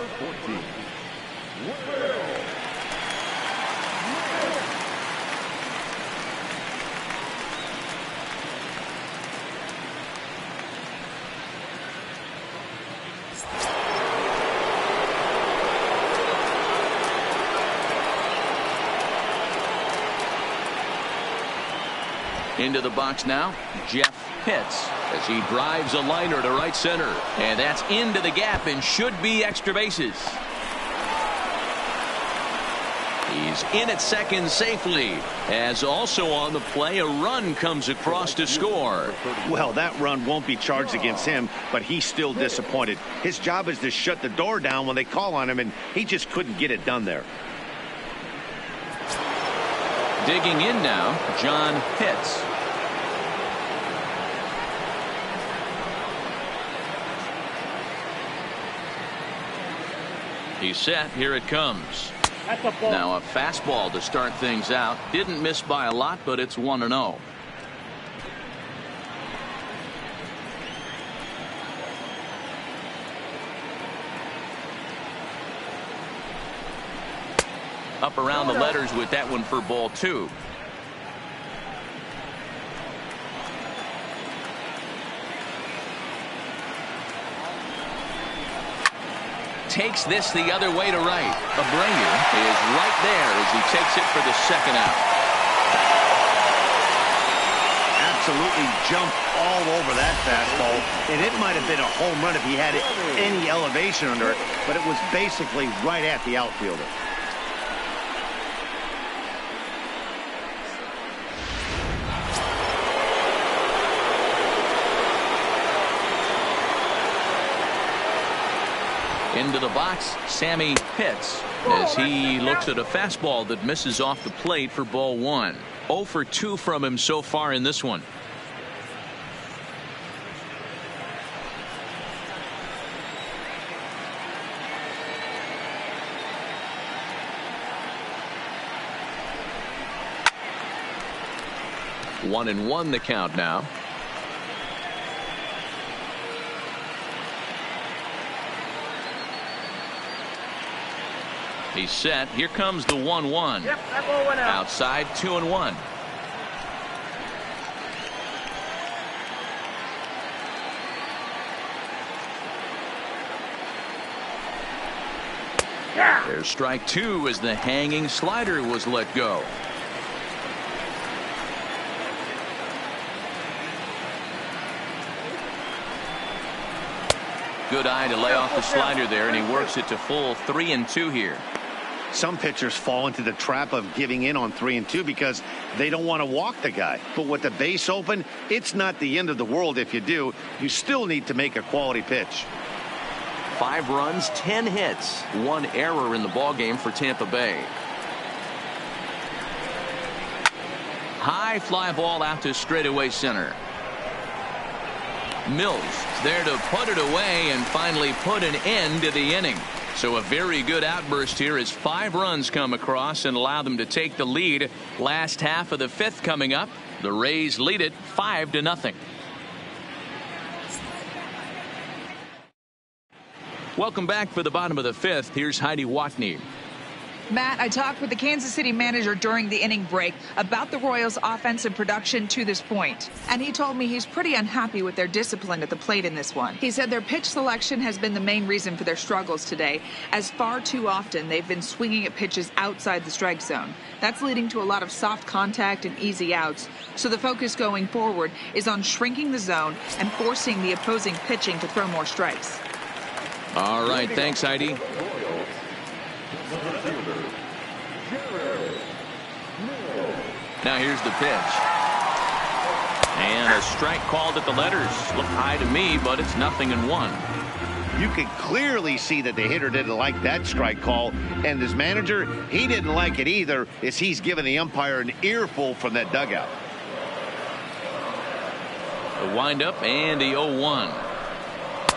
Into the box now, Jeff Pitts as he drives a liner to right center. And that's into the gap and should be extra bases. He's in at second safely as also on the play a run comes across to score. Well, that run won't be charged against him, but he's still disappointed. His job is to shut the door down when they call on him, and he just couldn't get it done there. Digging in now, John Pitts. He's set. Here it comes. Now a fastball to start things out. Didn't miss by a lot, but it's 1-0. Up around the letters with that one for ball 2. Takes this the other way to right. Abreu is right there as he takes it for the second out. Absolutely jumped all over that fastball, and it might have been a home run if he had any elevation under it, but it was basically right at the outfielder. Into the box, Sammy Pitts, as he looks at a fastball that misses off the plate for ball 1. 0 for 2 from him so far in this one. 1-1 the count now. He's set. Here comes the 1-1. Yep, that ball went out. Outside, 2-1. Yeah. There's strike 2 as the hanging slider was let go. Good eye to lay off the slider there, and he works it to full 3-2 here. Some pitchers fall into the trap of giving in on 3-2 because they don't want to walk the guy. But with the base open, it's not the end of the world if you do. You still need to make a quality pitch. 5 runs, 10 hits, 1 error in the ballgame for Tampa Bay. High fly ball out to straightaway center. Mills there to put it away and finally put an end to the inning. So a very good outburst here as 5 runs come across and allow them to take the lead. Last half of the 5th coming up. The Rays lead it 5-0. Welcome back for the bottom of the 5th. Here's Heidi Watney. Matt, I talked with the Kansas City manager during the inning break about the Royals' offensive production to this point, and he told me he's pretty unhappy with their discipline at the plate in this one. He said their pitch selection has been the main reason for their struggles today, as far too often they've been swinging at pitches outside the strike zone. That's leading to a lot of soft contact and easy outs, so the focus going forward is on shrinking the zone and forcing the opposing pitching to throw more strikes. All right, thanks, Heidi. Now here's the pitch. And a strike called at the letters. Looked high to me, but it's 0-1. You could clearly see that the hitter didn't like that strike call, and his manager, he didn't like it either, as he's giving the umpire an earful from that dugout. The windup and the 0-1.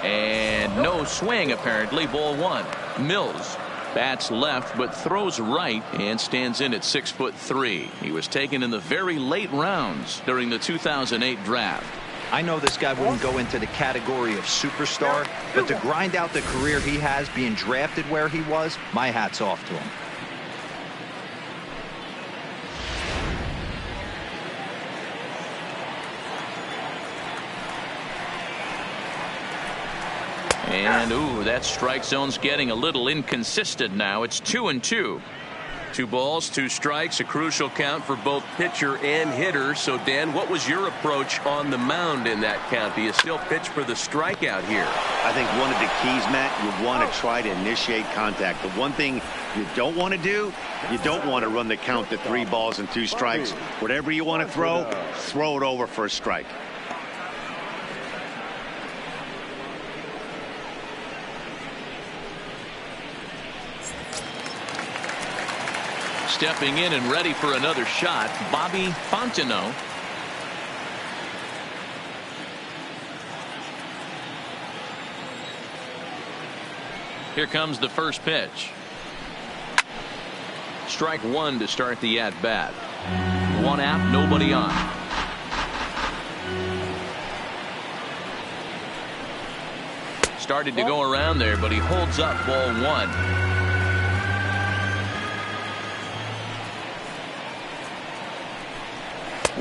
And no swing, apparently. Ball 1. Mills bats left but throws right and stands in at 6'3". He was taken in the very late rounds during the 2008 draft. I know this guy wouldn't go into the category of superstar, but to grind out the career he has being drafted where he was, my hat's off to him. And, ooh, that strike zone's getting a little inconsistent now. It's 2-2. 2 balls, 2 strikes, a crucial count for both pitcher and hitter. So, Dan, what was your approach on the mound in that count? Do you still pitch for the strikeout here? I think one of the keys, Matt, you want to try to initiate contact. The one thing you don't want to do, you don't want to run the count to 3 balls and 2 strikes. Whatever you want to throw it over for a strike. Stepping in and ready for another shot, Bobby Fontenot. Here comes the first pitch. Strike 1 to start the at-bat. 1 out, nobody on. Started to go around there, but he holds up ball 1.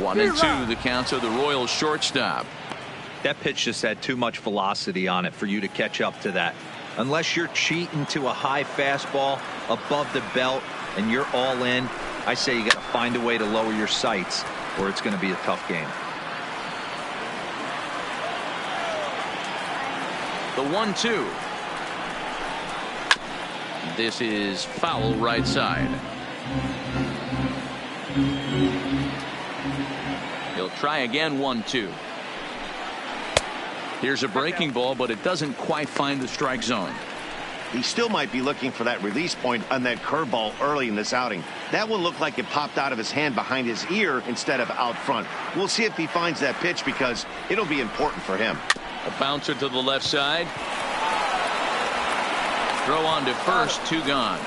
1-2 the count of the Royals shortstop. That pitch just had too much velocity on it for you to catch up to that. Unless you're cheating to a high fastball above the belt and you're all in, I say you got to find a way to lower your sights or it's going to be a tough game. The 1-2. This is foul right side. He'll try again. 1-2. Here's a breaking ball, but it doesn't quite find the strike zone. He still might be looking for that release point on that curveball early in this outing. That one looked like it popped out of his hand behind his ear instead of out front. We'll see if he finds that pitch because it'll be important for him. A bouncer to the left side. Throw on to first, 2 gone.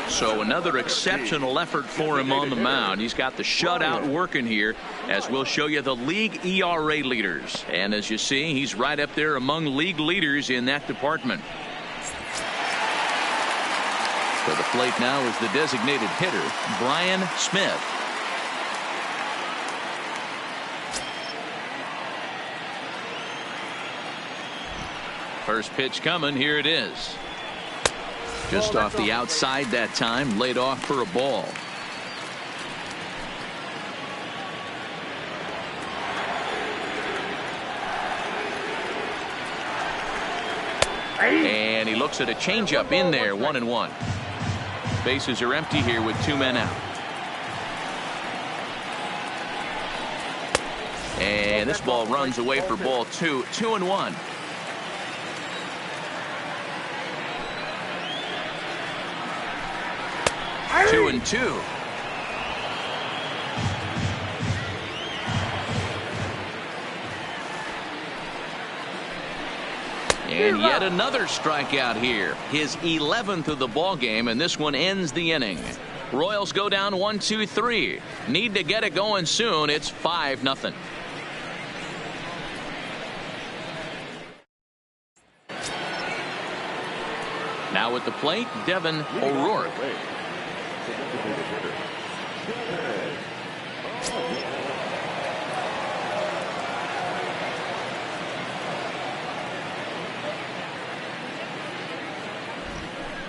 So another exceptional effort for him on the mound. He's got the shutout working here, as we'll show you the league ERA leaders. And as you see, he's right up there among league leaders in that department. To the plate now is the designated hitter, Brian Smith. First pitch coming. Here it is. Just off the outside that time, laid off for a ball. And he looks at a changeup in there, 1-1. Bases are empty here with 2 men out. And this ball runs away for ball 2, 2-1. Two and two. And yet another strikeout here. His 11th of the ball game, and this one ends the inning. Royals go down 1-2-3. Need to get it going soon. It's 5-0. Now at the plate, Devin O'Rourke.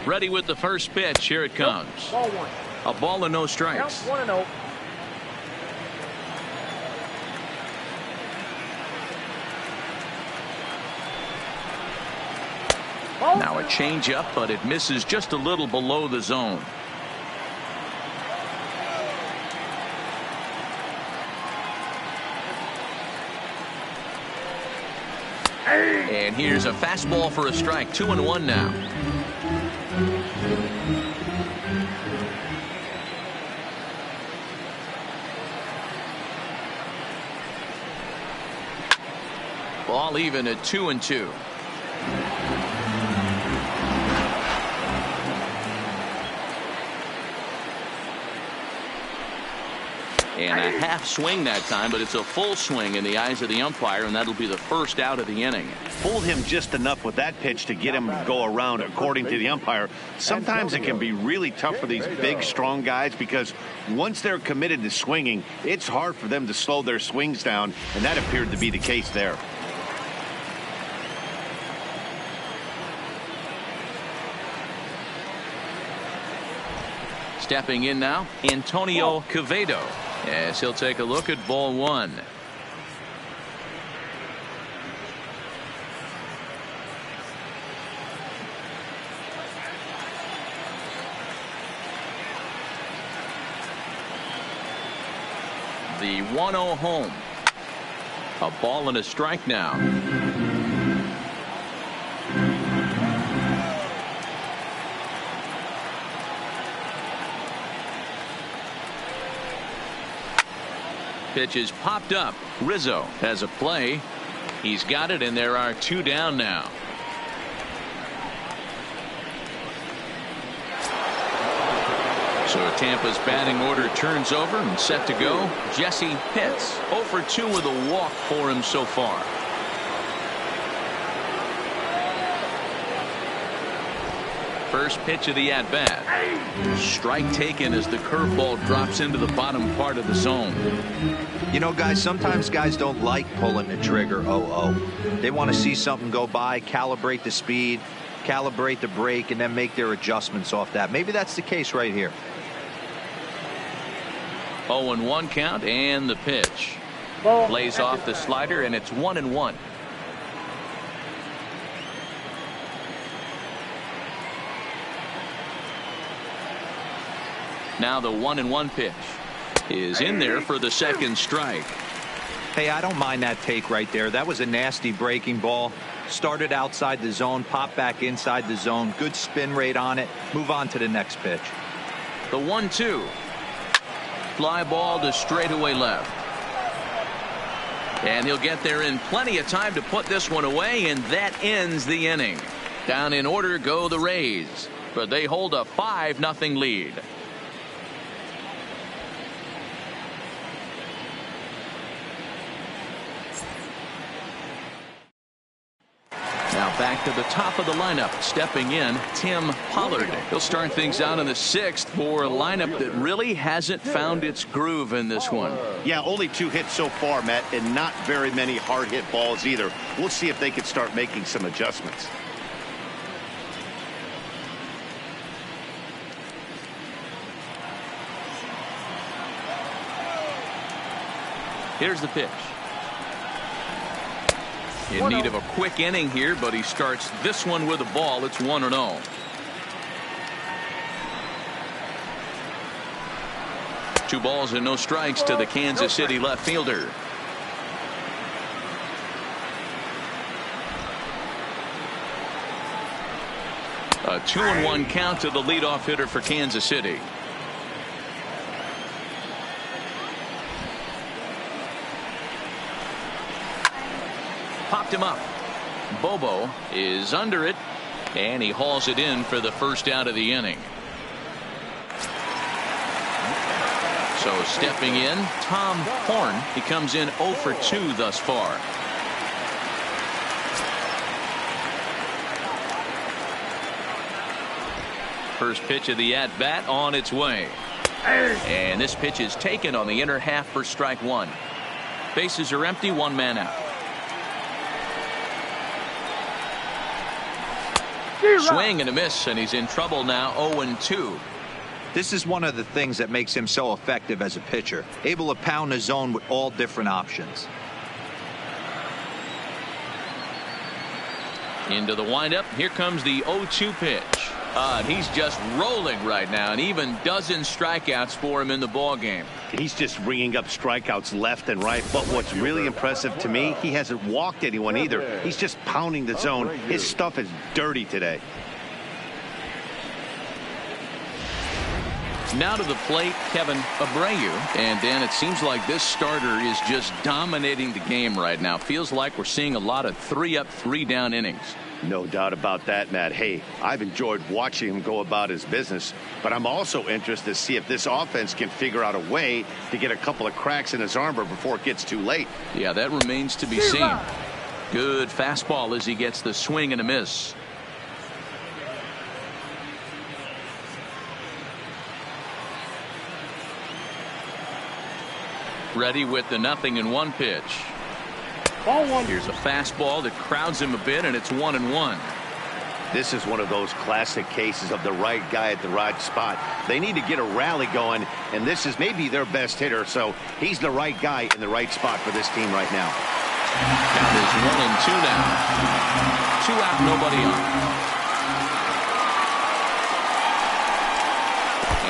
Ready with the first pitch. Here it comes. Ball 1. A ball and no strikes. 1-0. Now a changeup, but it misses just a little below the zone. And here's a fastball for a strike. 2-1 now. Ball even at 2-2. And a half swing that time, but it's a full swing in the eyes of the umpire, and that'll be the first out of the inning. Fooled him just enough with that pitch to get him to go around, according to the umpire. Sometimes it can be really tough for these big, strong guys, because once they're committed to swinging, it's hard for them to slow their swings down, and that appeared to be the case there. Stepping in now, Antonio Quevedo. Yes, he'll take a look at ball 1. The 1-0 home. A ball and a strike now. Pitch is popped up. Rizzo has a play. He's got it, and there are 2 down now. So Tampa's batting order turns over and set to go. Jesse Pitts 0 for 2 with a walk for him so far. First pitch of the at-bat. Strike taken as the curveball drops into the bottom part of the zone. You know, guys, sometimes guys don't like pulling the trigger 0-0. They want to see something go by, calibrate the speed, calibrate the brake, and then make their adjustments off that. Maybe that's the case right here. 0-1 count, and the pitch. Plays off the slider, and it's 1-1. Now the 1-1 pitch is in there for the second strike. Hey, I don't mind that take right there. That was a nasty breaking ball. Started outside the zone, popped back inside the zone. Good spin rate on it. Move on to the next pitch. The 1-2. Fly ball to straightaway left. And he'll get there in plenty of time to put this one away, and that ends the inning. Down in order go the Rays. but they hold a 5-0 lead. Now back to the top of the lineup. Stepping in, Tim Pollard. He'll start things out in the 6th for a lineup that really hasn't found its groove in this one. Yeah, only 2 hits so far, Matt, and not very many hard hit balls either. We'll see if they can start making some adjustments. Here's the pitch. In need of a quick inning here, but he starts this one with a ball. It's 1-0. Two balls and no strikes to the Kansas City left fielder. A 2-1 count to the leadoff hitter for Kansas City. Popped him up. Bobo is under it, and he hauls it in for the first out of the inning. So stepping in, Tom Horn. He comes in 0 for 2 thus far. First pitch of the at-bat on its way. And this pitch is taken on the inner half for strike 1. Bases are empty, 1 man out. Swing and a miss, and he's in trouble now. 0-2. This is one of the things that makes him so effective as a pitcher, able to pound the zone with all different options. Into the windup. Here comes the 0-2 pitch. He's just rolling right now, and even dozen strikeouts for him in the ball game. He's just ringing up strikeouts left and right. But what's really impressive to me, he hasn't walked anyone either. He's just pounding the zone. His stuff is dirty today. Now to the plate, Kevin Abreu. And Dan, it seems like this starter is just dominating the game right now. Feels like we're seeing a lot of 3-up, 3-down innings. No doubt about that, Matt. Hey, I've enjoyed watching him go about his business, but I'm also interested to see if this offense can figure out a way to get a couple of cracks in his armor before it gets too late. Yeah, that remains to be seen. Good fastball as he gets the swing and a miss. Ready with the 0-1 pitch. Ball 1. Here's a fastball that crowds him a bit, and it's 1-1. This is one of those classic cases of the right guy at the right spot. They need to get a rally going, and this is maybe their best hitter, so he's the right guy in the right spot for this team right now. Count is 1-2 now. 2 out, nobody on.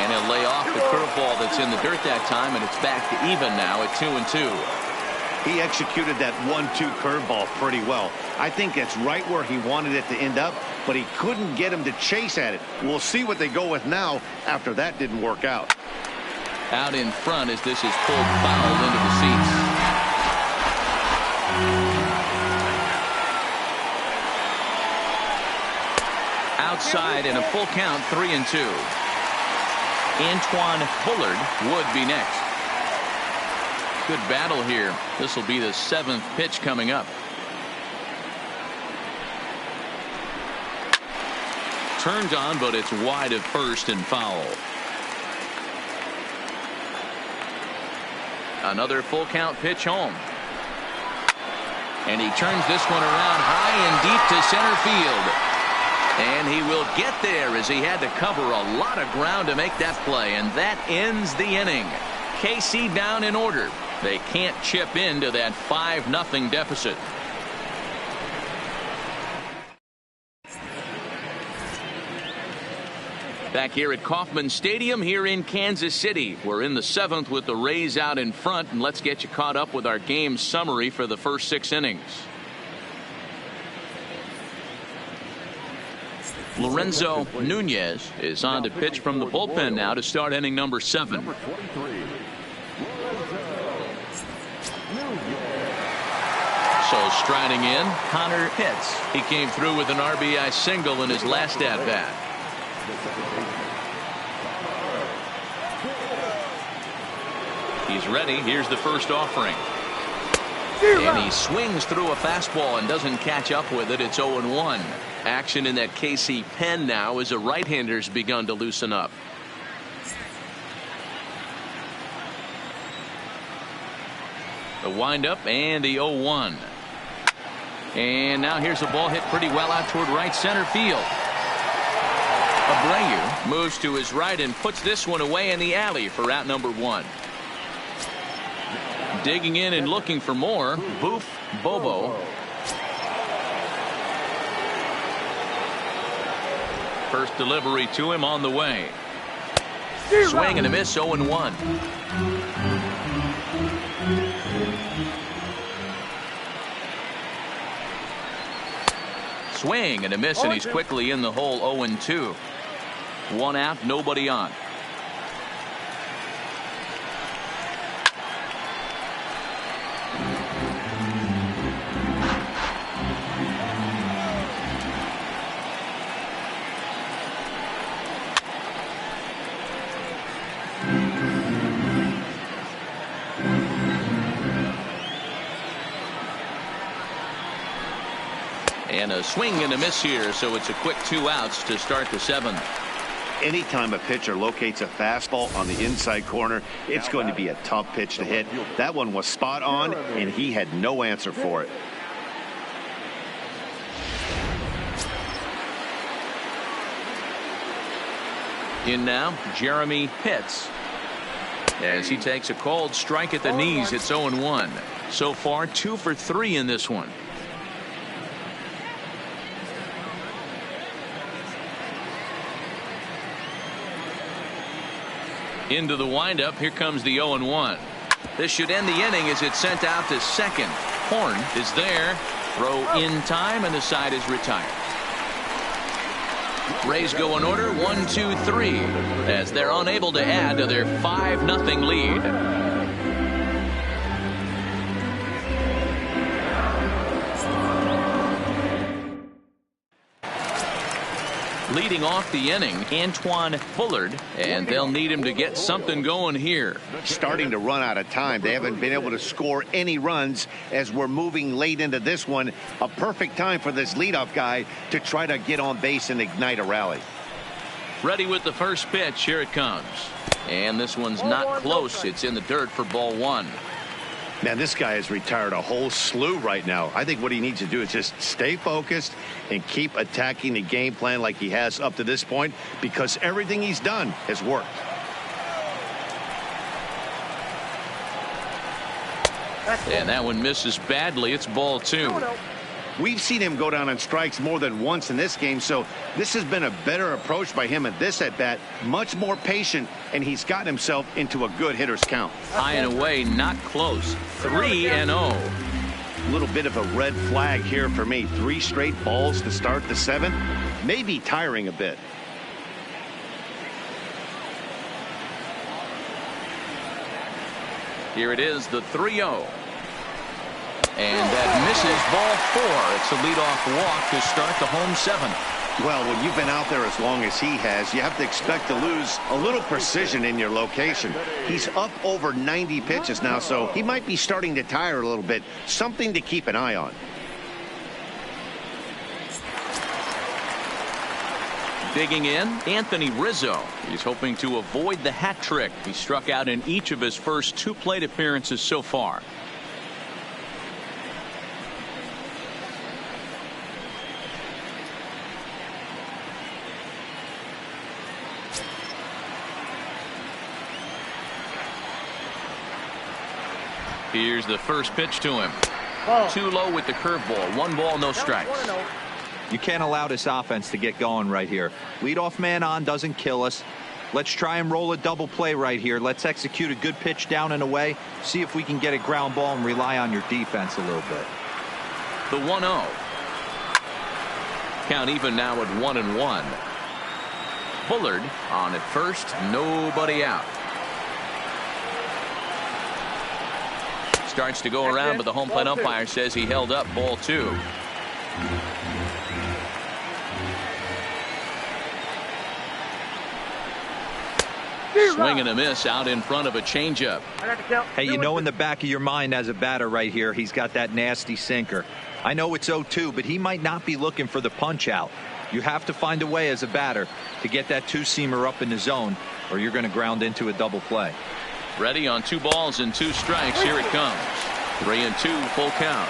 And he'll lay off the curveball that's in the dirt that time, and it's back to even now at 2-2. He executed that 1-2 curveball pretty well. I think that's right where he wanted it to end up, but he couldn't get him to chase at it. We'll see what they go with now after that didn't work out. Out in front as this is pulled foul into the seats. Outside and a full count, 3-2. Antoine Bullard would be next. Good battle here. This will be the 7th pitch coming up. Turned on, but it's wide at first and foul. Another full count pitch home. And he turns this one around high and deep to center field. And he will get there as he had to cover a lot of ground to make that play. And that ends the inning. KC down in order. They can't chip into that 5-0 deficit. Back here at Kauffman Stadium here in Kansas City. We're in the 7th with the Rays out in front, and let's get you caught up with our game summary for the first 6 innings. Lorenzo Nunez is on to pitch from the bullpen now to start inning number 7. So striding in, Connor Pitts. He came through with an RBI single in his last at-bat. He's ready. Here's the first offering. And he swings through a fastball and doesn't catch up with it. It's 0-1. Action in that KC pen now as a right-hander's begun to loosen up. The windup and the 0-1. And now here's a ball hit pretty well out toward right center field. Abreu moves to his right and puts this one away in the alley for out number 1. Digging in and looking for more, Boof Bobo. First delivery to him on the way. Swing and a miss, 0-1. Swing and a miss, and he's quickly in the hole. 0-2. 1 out, nobody on. And a swing and a miss here, so it's a quick 2 outs to start the 7th. Anytime a pitcher locates a fastball on the inside corner, it's going to be a tough pitch to hit. That one was spot on, and he had no answer for it. In now, Jeremy Pitts. As he takes a called strike at the knees, it's 0-1. So far, 2 for 3 in this one. Into the windup. Here comes the 0-1. This should end the inning as it's sent out to second. Horn is there. Throw in time, and the side is retired. Rays go in order 1, 2, 3 as they're unable to add to their 5-0 lead. Leading off the inning, Antoine Bullard, and they'll need him to get something going here. Starting to run out of time. They haven't been able to score any runs as we're moving late into this one. A perfect time for this leadoff guy to try to get on base and ignite a rally. Ready with the first pitch. Here it comes. And this one's not close. It's in the dirt for ball 1. Man, this guy has retired a whole slew right now. I think what he needs to do is just stay focused and keep attacking the game plan like he has up to this point, because everything he's done has worked. And that one misses badly. It's ball 2. We've seen him go down on strikes more than once in this game, so this has been a better approach by him at this at-bat. Much more patient, and he's gotten himself into a good hitter's count. High and away, not close. 3-0. A little bit of a red flag here for me. 3 straight balls to start the 7th. Maybe tiring a bit. Here it is, the 3-0. And that misses ball 4. It's a leadoff walk to start the home 7th. Well, when you've been out there as long as he has, you have to expect to lose a little precision in your location. He's up over 90 pitches now, so he might be starting to tire a little bit. Something to keep an eye on. Digging in, Anthony Rizzo. He's hoping to avoid the hat trick. He struck out in each of his first 2 plate appearances so far. Here's the first pitch to him. Too low with the curveball. 1 ball, no strikes. You can't allow this offense to get going right here. Leadoff man on doesn't kill us. Let's try and roll a double play right here. Let's execute a good pitch down and away. See if we can get a ground ball and rely on your defense a little bit. The 1-0. Count even now at 1-1. Bullard on at first. Nobody out. Starts to go around, but the home plate umpire says he held up. Ball 2. Swing and a miss out in front of a changeup. Hey, you know in the back of your mind as a batter right here, he's got that nasty sinker. I know it's 0-2, but he might not be looking for the punch out. You have to find a way as a batter to get that two-seamer up in the zone, or you're going to ground into a double play. Ready on 2 balls and 2 strikes. Here it comes. 3-2, full count.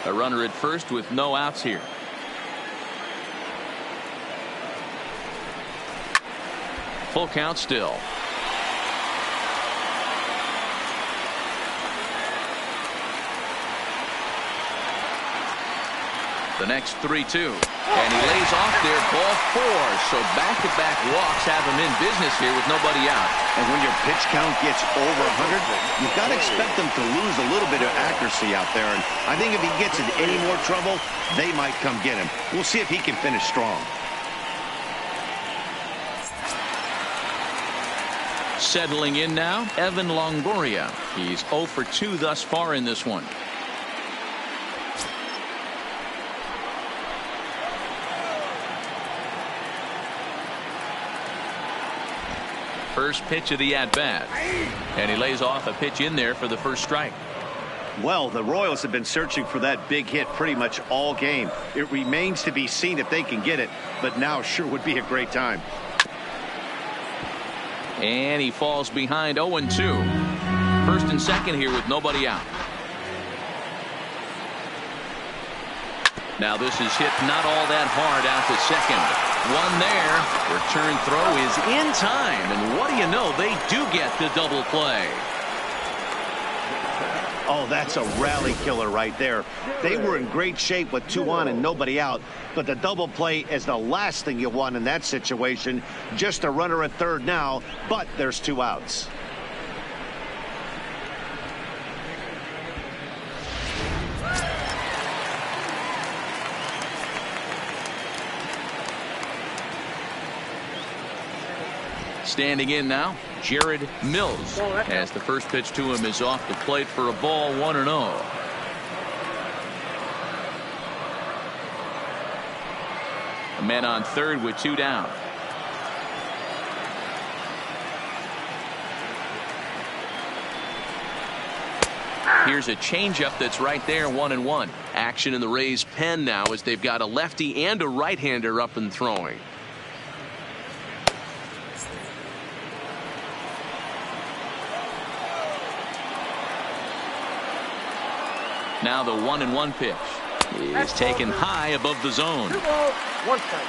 A runner at first with no outs here. Full count still. The next 3-2. And he lays off there, ball 4. So back-to-back walks have him in business here with nobody out. And when your pitch count gets over 100, you've got to expect them to lose a little bit of accuracy out there. And I think if he gets in any more trouble, they might come get him. We'll see if he can finish strong. Settling in now, Evan Longoria. He's 0 for 2 thus far in this one. First pitch of the at-bat. And he lays off a pitch in there for the first strike. Well, the Royals have been searching for that big hit pretty much all game. It remains to be seen if they can get it, but now sure would be a great time. And he falls behind 0-2. First and second here with nobody out. Now this is hit not all that hard out to second. One there. Return throw is in time. And what do you know? They do get the double play. Oh, that's a rally killer right there. They were in great shape with 2 on and nobody out. But the double play is the last thing you want in that situation. Just a runner at third now, but there's 2 outs. Standing in now, Jared Mills, as the first pitch to him is off the plate for a ball, 1-0. A man on third with 2 down. Here's a changeup that's right there, 1-1. Action in the Rays' pen now as they've got a lefty and a right-hander up and throwing. Now the 1-1 pitch is taken high above the zone. 2 balls, 1 strike.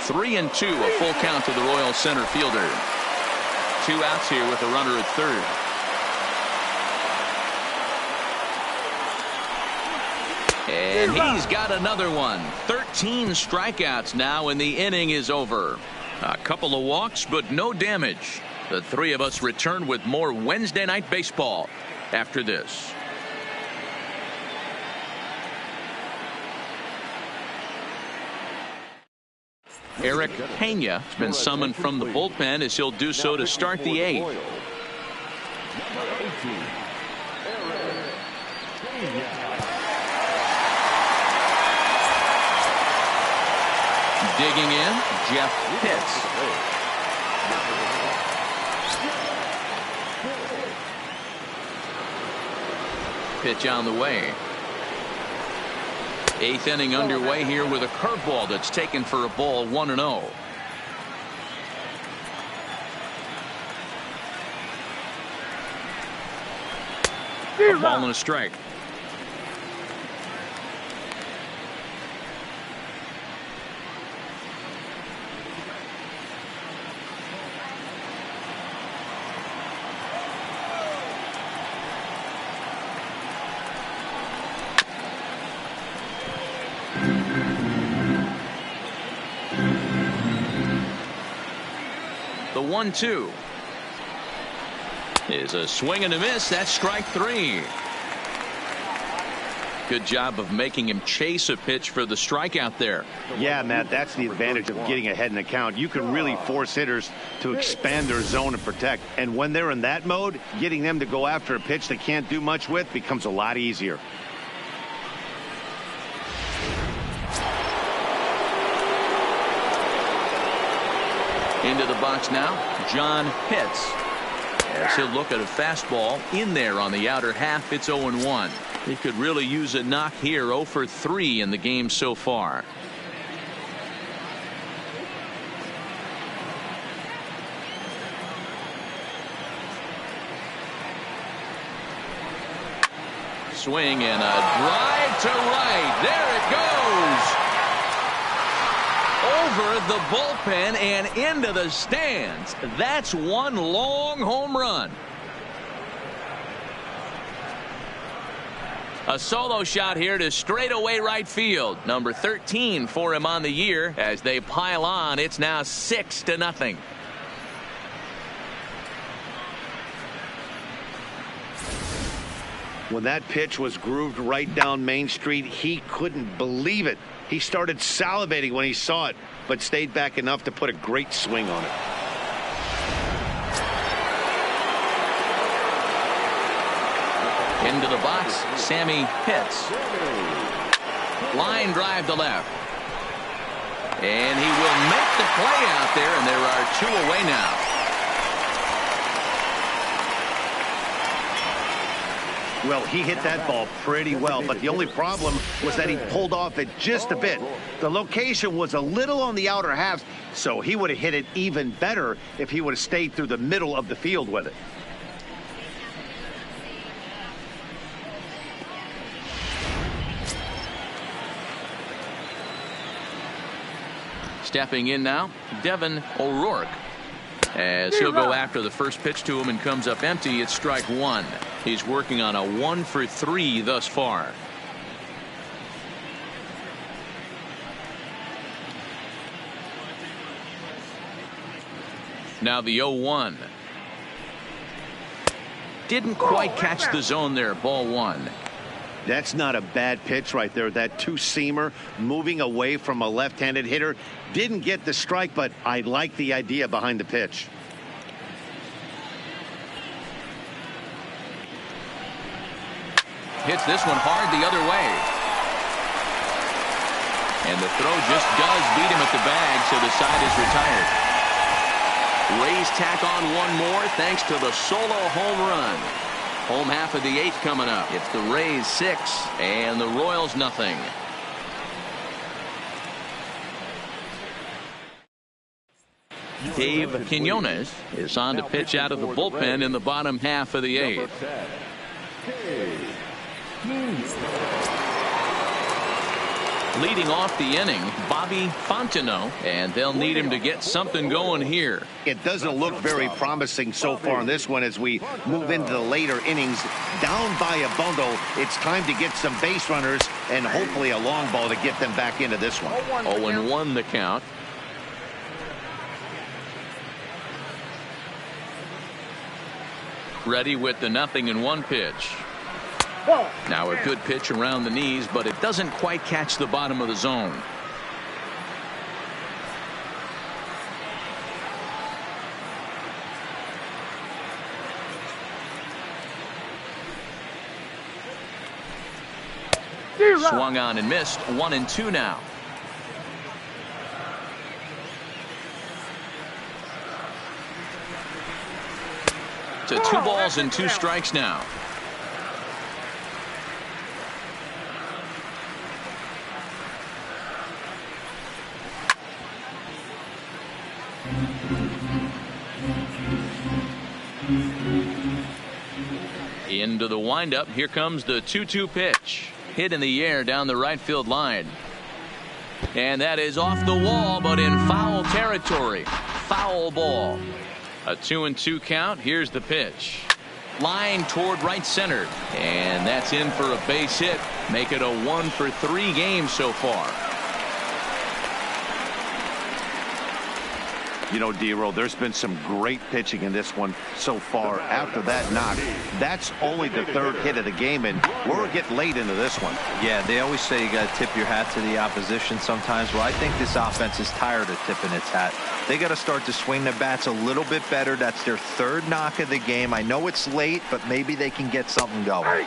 Three and 2, a full count to the Royal center fielder. 2 outs here with a runner at third. And he's got another one. 13 strikeouts now, and the inning is over. A couple of walks, but no damage. The 3 of us return with more Wednesday Night Baseball after this. Eric Pena has been summoned from the bullpen as he'll do so to start the 8th. Digging in, Jeff Pitts. Pitch on the way. 8th inning underway here with a curveball that's taken for a ball, 1-0. A ball and a strike. The 1-2 is a swing and a miss. That's strike 3. Good job of making him chase a pitch for the strikeout there. Yeah, Matt, that's the advantage of getting ahead in the count. You can really force hitters to expand their zone and protect. And when they're in that mode, getting them to go after a pitch they can't do much with becomes a lot easier. Into the box now, John Pitts. As he'll look at a fastball in there on the outer half. It's 0-1. He could really use a knock here. 0 for 3 in the game so far. Swing and a drive to right. There it goes. Over the bullpen and into the stands. That's one long home run. A solo shot here to straightaway right field. Number 13 for him on the year. As they pile on, it's now 6-0. When that pitch was grooved right down Main Street, he couldn't believe it. He started salivating when he saw it, but stayed back enough to put a great swing on it. Into the box, Sammy Pitts. Line drive to left. And he will make the play out there, and there are 2 away now. Well, he hit that ball pretty well, but the only problem was that he pulled off it just a bit. The location was a little on the outer half, so he would have hit it even better if he would have stayed through the middle of the field with it. Stepping in now, Devin O'Rourke. As he'll go after the first pitch to him and comes up empty. It's strike 1. He's working on a 1 for 3 thus far. Now the 0-1. Didn't quite catch the zone there. Ball 1. That's not a bad pitch right there. That two-seamer moving away from a left-handed hitter. Didn't get the strike, but I like the idea behind the pitch. Hits this one hard the other way. And the throw just does beat him at the bag, so the side is retired. Rays tack on one more thanks to the solo home run. Home half of the 8th coming up. It's the Rays 6 and the Royals nothing. Dave Quinones is on to pitch out of the bullpen in the bottom half of the 8th. Leading off the inning, Bobby Fontenot, and they'll need him to get something going here. It doesn't look very promising so far in this one as we move into the later innings. Down by a bundle, it's time to get some base runners and hopefully a long ball to get them back into this one. 0-1 the count. Ready with the 0-1 pitch. Now a good pitch around the knees, but it doesn't quite catch the bottom of the zone. Swung on and missed. 1-2 now. To 2 balls and 2 strikes now. Into the windup. Here comes the 2-2 pitch. Hit in the air down the right field line. And that is off the wall, but in foul territory. Foul ball. A 2-2 count. Here's the pitch. Line toward right center. And that's in for a base hit. Make it a 1 for 3 game so far. You know, D-Roll, there's been some great pitching in this one so far. After that knock, that's only the third hit of the game, and we're getting late into this one. Yeah, they always say you got to tip your hat to the opposition sometimes. Well, I think this offense is tired of tipping its hat. They got to start to swing the bats a little bit better. That's their third knock of the game. I know it's late, but maybe they can get something going.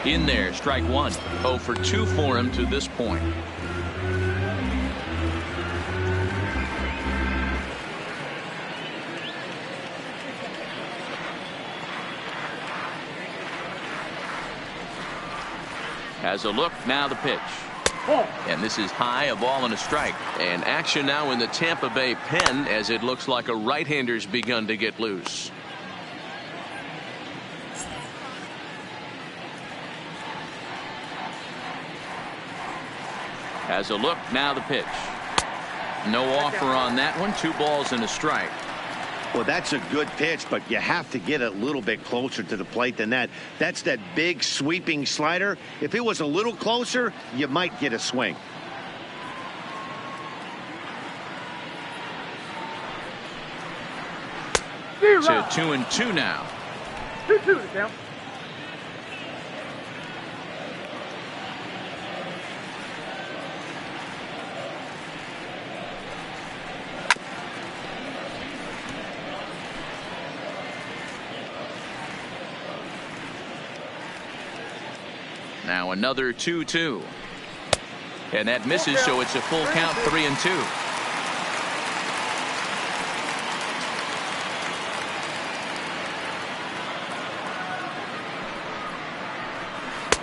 In there, strike one. 0 for 2 for him to this point. Has a look, now the pitch. And this is high, a ball and a strike. And action now in the Tampa Bay pen as it looks like a right-hander's begun to get loose. Has a look, now the pitch. No offer on that one. 2 balls and a strike. Well, that's a good pitch, but you have to get a little bit closer to the plate than that. That's that big sweeping slider. If it was a little closer, you might get a swing. To 2-2 now. 2-2 down. Now another 2-2. And that misses, so it's a full count, 3-2.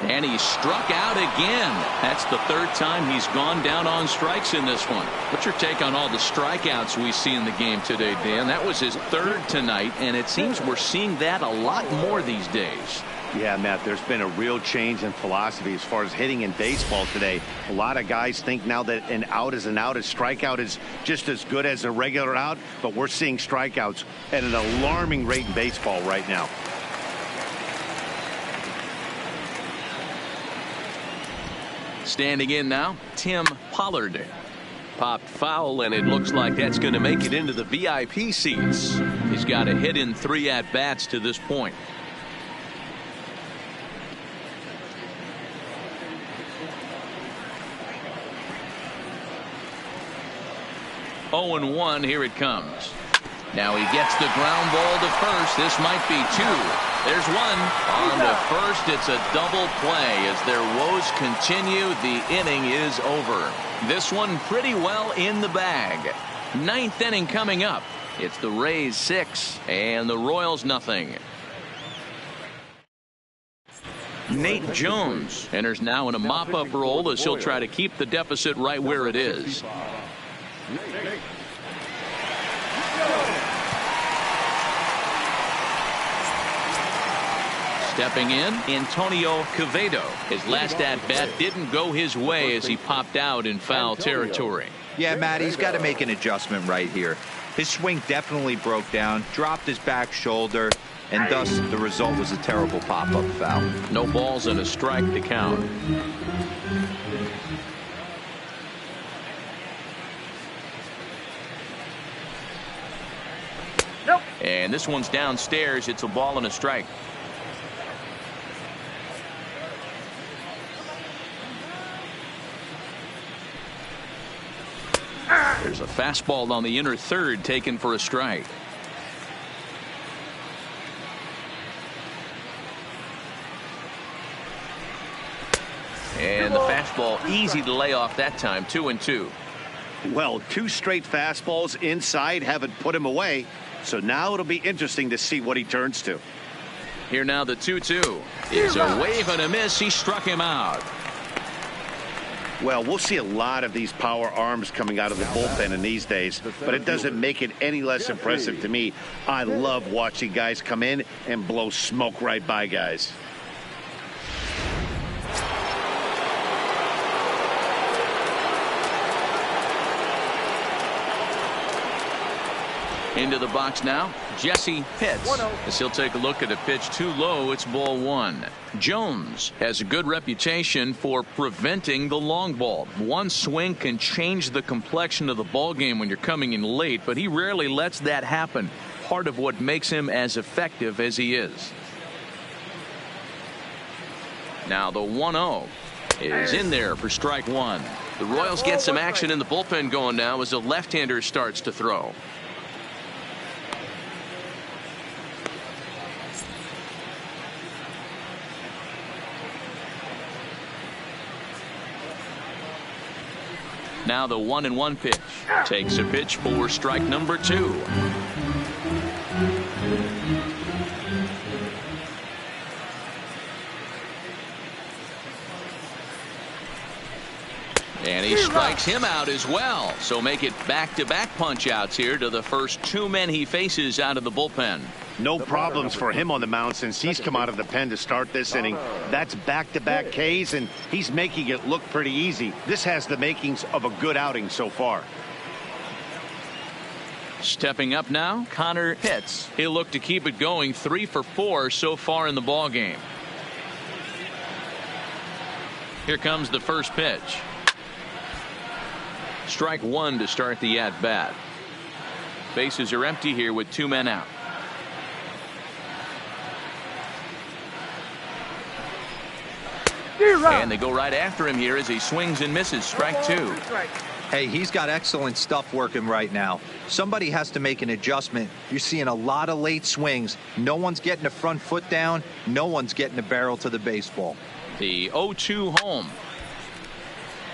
And he struck out again. That's the third time he's gone down on strikes in this one. What's your take on all the strikeouts we see in the game today, Dan? That was his third tonight, and it seems we're seeing that a lot more these days. Yeah, Matt, there's been a real change in philosophy as far as hitting in baseball today. A lot of guys think now that an out is an out. A strikeout is just as good as a regular out, but we're seeing strikeouts at an alarming rate in baseball right now. Standing in now, Tim Pollard. Popped foul, and it looks like that's going to make it into the VIP seats. He's got a hit in 3 at-bats to this point. 0-1. Here it comes. Now he gets the ground ball to first. This might be 2. There's 1. On to first, it's a double play. As their woes continue, the inning is over. This one pretty well in the bag. 9th inning coming up. It's the Rays 6 and the Royals nothing. Nate Jones enters now in a mop-up role as he'll try to keep the deficit right where it is. Stepping in, Antonio Quevedo. His last at-bat didn't go his way as he popped out in foul territory. Yeah, Matt, he's got to make an adjustment right here. His swing definitely broke down, dropped his back shoulder, and thus the result was a terrible pop-up foul. No balls and a strike to count. Nope. And this one's downstairs. It's a ball and a strike. There's a fastball on the inner third taken for a strike. And the fastball easy to lay off that time. 2-2. Well, 2 straight fastballs inside haven't put him away. So now it'll be interesting to see what he turns to. Here now the 2-2. It's a wave and a miss. He struck him out. Well, we'll see a lot of these power arms coming out of the bullpen in these days, but it doesn't make it any less impressive to me. I love watching guys come in and blow smoke right by guys. Into the box now, Jesse Pitts. As he'll take a look at a pitch too low, it's ball one. Jones has a good reputation for preventing the long ball. One swing can change the complexion of the ball game when you're coming in late, but he rarely lets that happen. Part of what makes him as effective as he is. Now the 1-0 is in there for strike one. The Royals get some action in the bullpen going now as a left-hander starts to throw. Now the 1-1 pitch. Takes a pitch for strike number two. And he strikes him out as well. So make it back-to-back punch-outs here to the first two men he faces out of the bullpen. No problems for him on the mound since he's come out of the pen to start this inning. That's back-to-back Ks, and he's making it look pretty easy. This has the makings of a good outing so far. Stepping up now, Connor Pitts. He'll look to keep it going 3 for 4 so far in the ball game. Here comes the first pitch. Strike one to start the at-bat. Bases are empty here with two men out. And they go right after him here as he swings and misses. Strike two. Hey, he's got excellent stuff working right now. Somebody has to make an adjustment. You're seeing a lot of late swings. No one's getting the front foot down. No one's getting the barrel to the baseball. The 0-2 home.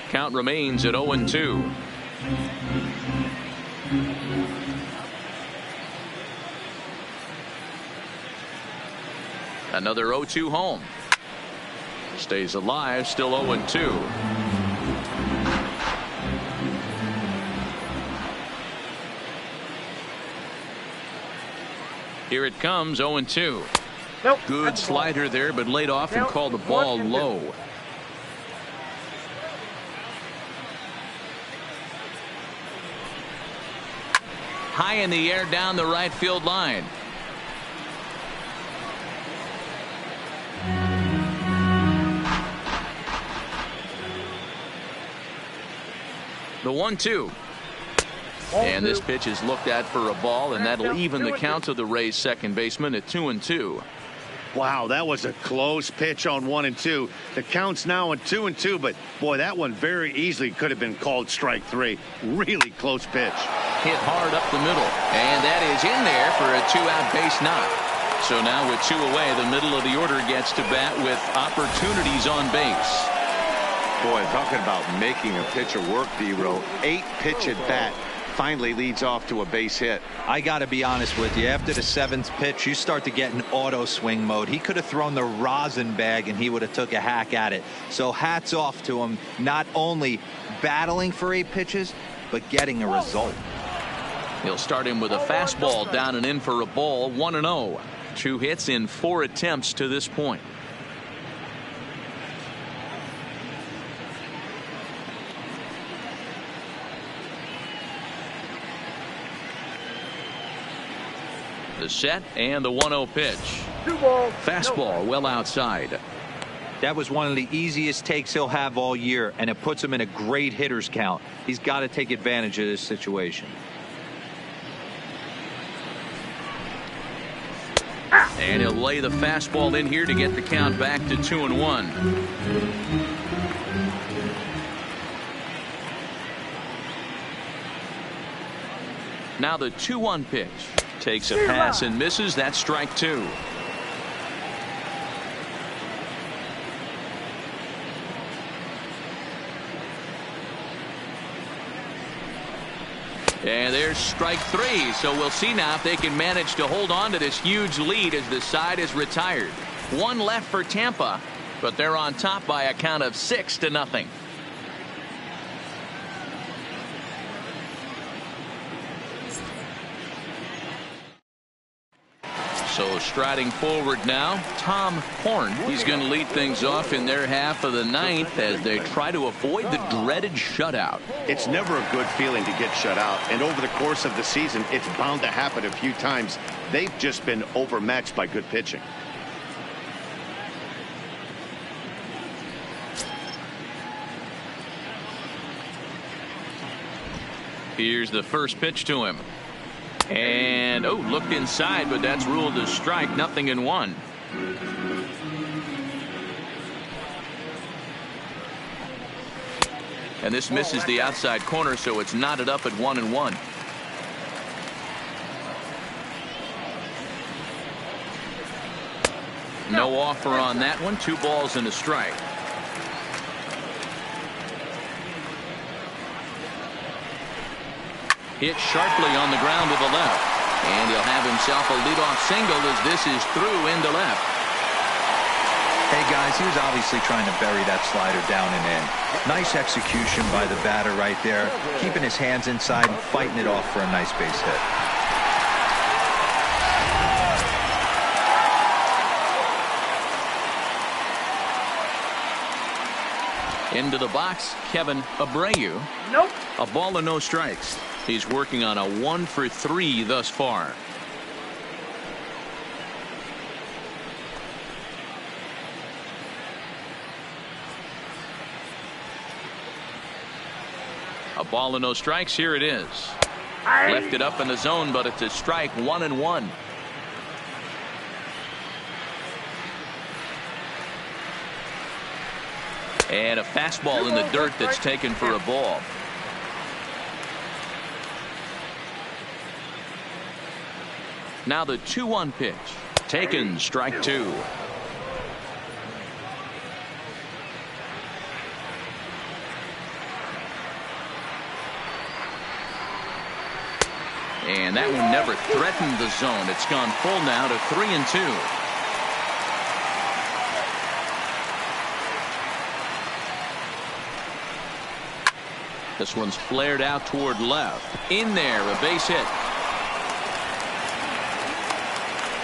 Count remains at 0-2. Another 0-2 home. Stays alive, still 0-2. Here it comes, 0-2. Nope. Good slider there, but laid off and called the ball low. High in the air down the right field line. The 1-2. And this pitch is looked at for a ball, and that'll even the count of the Rays second baseman at 2-2. Wow, that was a close pitch on 1 and 2. The count's now at 2 and 2, but boy, that one very easily could have been called strike three. Really close pitch. Hit hard up the middle, and that is in there for a 2-out base knock. So now with 2 away, the middle of the order gets to bat with opportunities on base. Boy, talking about making a pitcher work, D-Row. 8-pitch at bat. Finally leads off to a base hit. I got to be honest with you. After the 7th pitch, you start to get in auto swing mode. He could have thrown the rosin bag and he would have took a hack at it. So hats off to him, not only battling for 8 pitches, but getting a result. He'll start him with a fastball down and in for a ball. 1-0. 2 hits in 4 attempts to this point. The set and the 1-0 pitch. Fastball well outside. That was one of the easiest takes he'll have all year, and it puts him in a great hitter's count. He's got to take advantage of this situation. And he'll lay the fastball in here to get the count back to 2-1. Now the 2-1 pitch. Takes a pass and misses. That's strike 2. And there's strike 3. So we'll see now if they can manage to hold on to this huge lead as the side is retired. 1 left for Tampa, but they're on top by a count of 6-0. So So striding forward now, Tom Horn. He's going to lead things off in their half of the ninth as they try to avoid the dreaded shutout. It's never a good feeling to get shut out, and over the course of the season, it's bound to happen a few times. They've just been overmatched by good pitching. Here's the first pitch to him. And, looked inside, but that's ruled a strike. 0-1. And this misses the outside corner, so it's knotted up at 1-1. No offer on that one. 2 balls and a strike. Hit sharply on the ground with the left. And he'll have himself a leadoff single as this is through into left. Hey guys, he was obviously trying to bury that slider down and in. Nice execution by the batter right there, keeping his hands inside and fighting it off for a nice base hit. Into the box, Kevin Abreu. Nope. A ball and no strikes. He's working on a 1-for-3 thus far. A ball and no strikes. Here it is. Left it up in the zone, but it's a strike. 1-1. And a fastball in the dirt that's taken for a ball. Now the 2-1 pitch. Taken, strike 2. And that one never threatened the zone. It's gone full now to 3-2. This one's flared out toward left. In there, a base hit.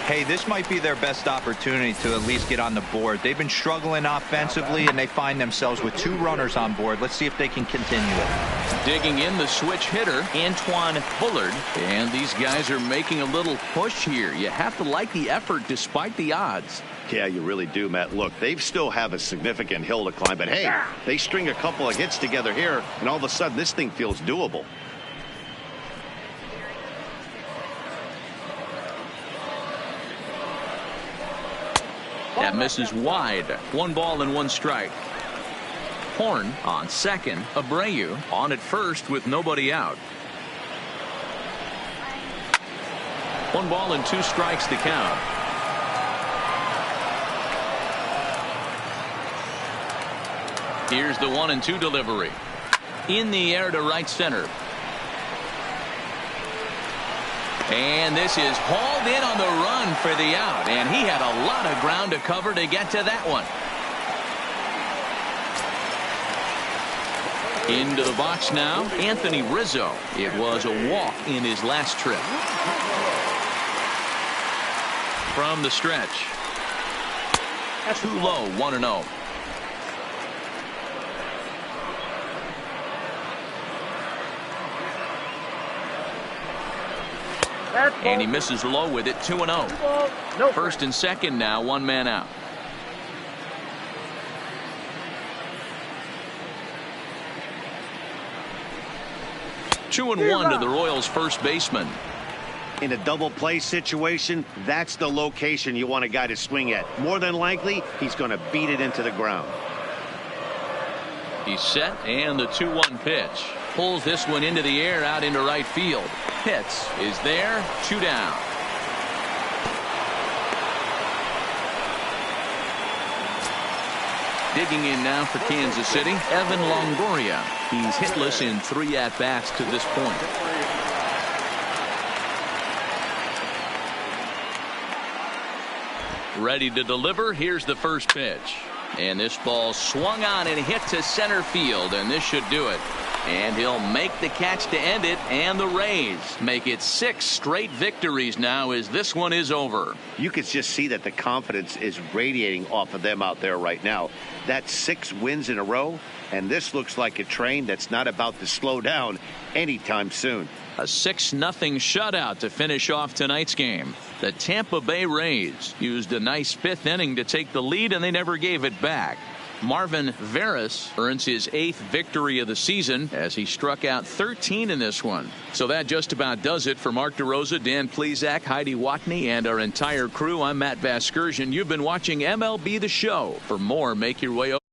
Hey, this might be their best opportunity to at least get on the board. They've been struggling offensively, and they find themselves with 2 runners on board. Let's see if they can continue it. Digging in the switch hitter, Antoine Bullard. And these guys are making a little push here. You have to like the effort despite the odds. Yeah, you really do, Matt. Look, they still have a significant hill to climb, but hey, they string a couple of hits together here, and all of a sudden this thing feels doable. That misses wide. 1 ball and 1 strike. Horn on second. Abreu on at first with nobody out. 1 ball and 2 strikes to count. Here's the 1-2 delivery. In the air to right center. And this is hauled in on the run for the out. And he had a lot of ground to cover to get to that one. Into the box now, Anthony Rizzo. It was a walk in his last trip. From the stretch. Too low, 1-0. And he misses low with it. 2-0. First and second now, 1 man out. Two and 1 to the Royals' first baseman. In a double play situation, that's the location you want a guy to swing at. More than likely, he's going to beat it into the ground. He's set, and the 2-1 pitch. Pulls this one into the air out into right field. Pitts is there. 2 down. Digging in now for Kansas City, Evan Longoria. He's hitless in 3 at-bats to this point. Ready to deliver. Here's the first pitch. And this ball swung on and hit to center field, and this should do it. And he'll make the catch to end it, and the Rays make it 6 straight victories now as this one is over. You could just see that the confidence is radiating off of them out there right now. That's 6 wins in a row, and this looks like a train that's not about to slow down anytime soon. A 6-0 shutout to finish off tonight's game. The Tampa Bay Rays used a nice 5th inning to take the lead, and they never gave it back. Marvin Veras earns his 8th victory of the season as he struck out 13 in this one. So that just about does it for Mark DeRosa, Dan Plesac, Heidi Watney, and our entire crew. I'm Matt Vasgersian. You've been watching MLB The Show. For more, make your way over.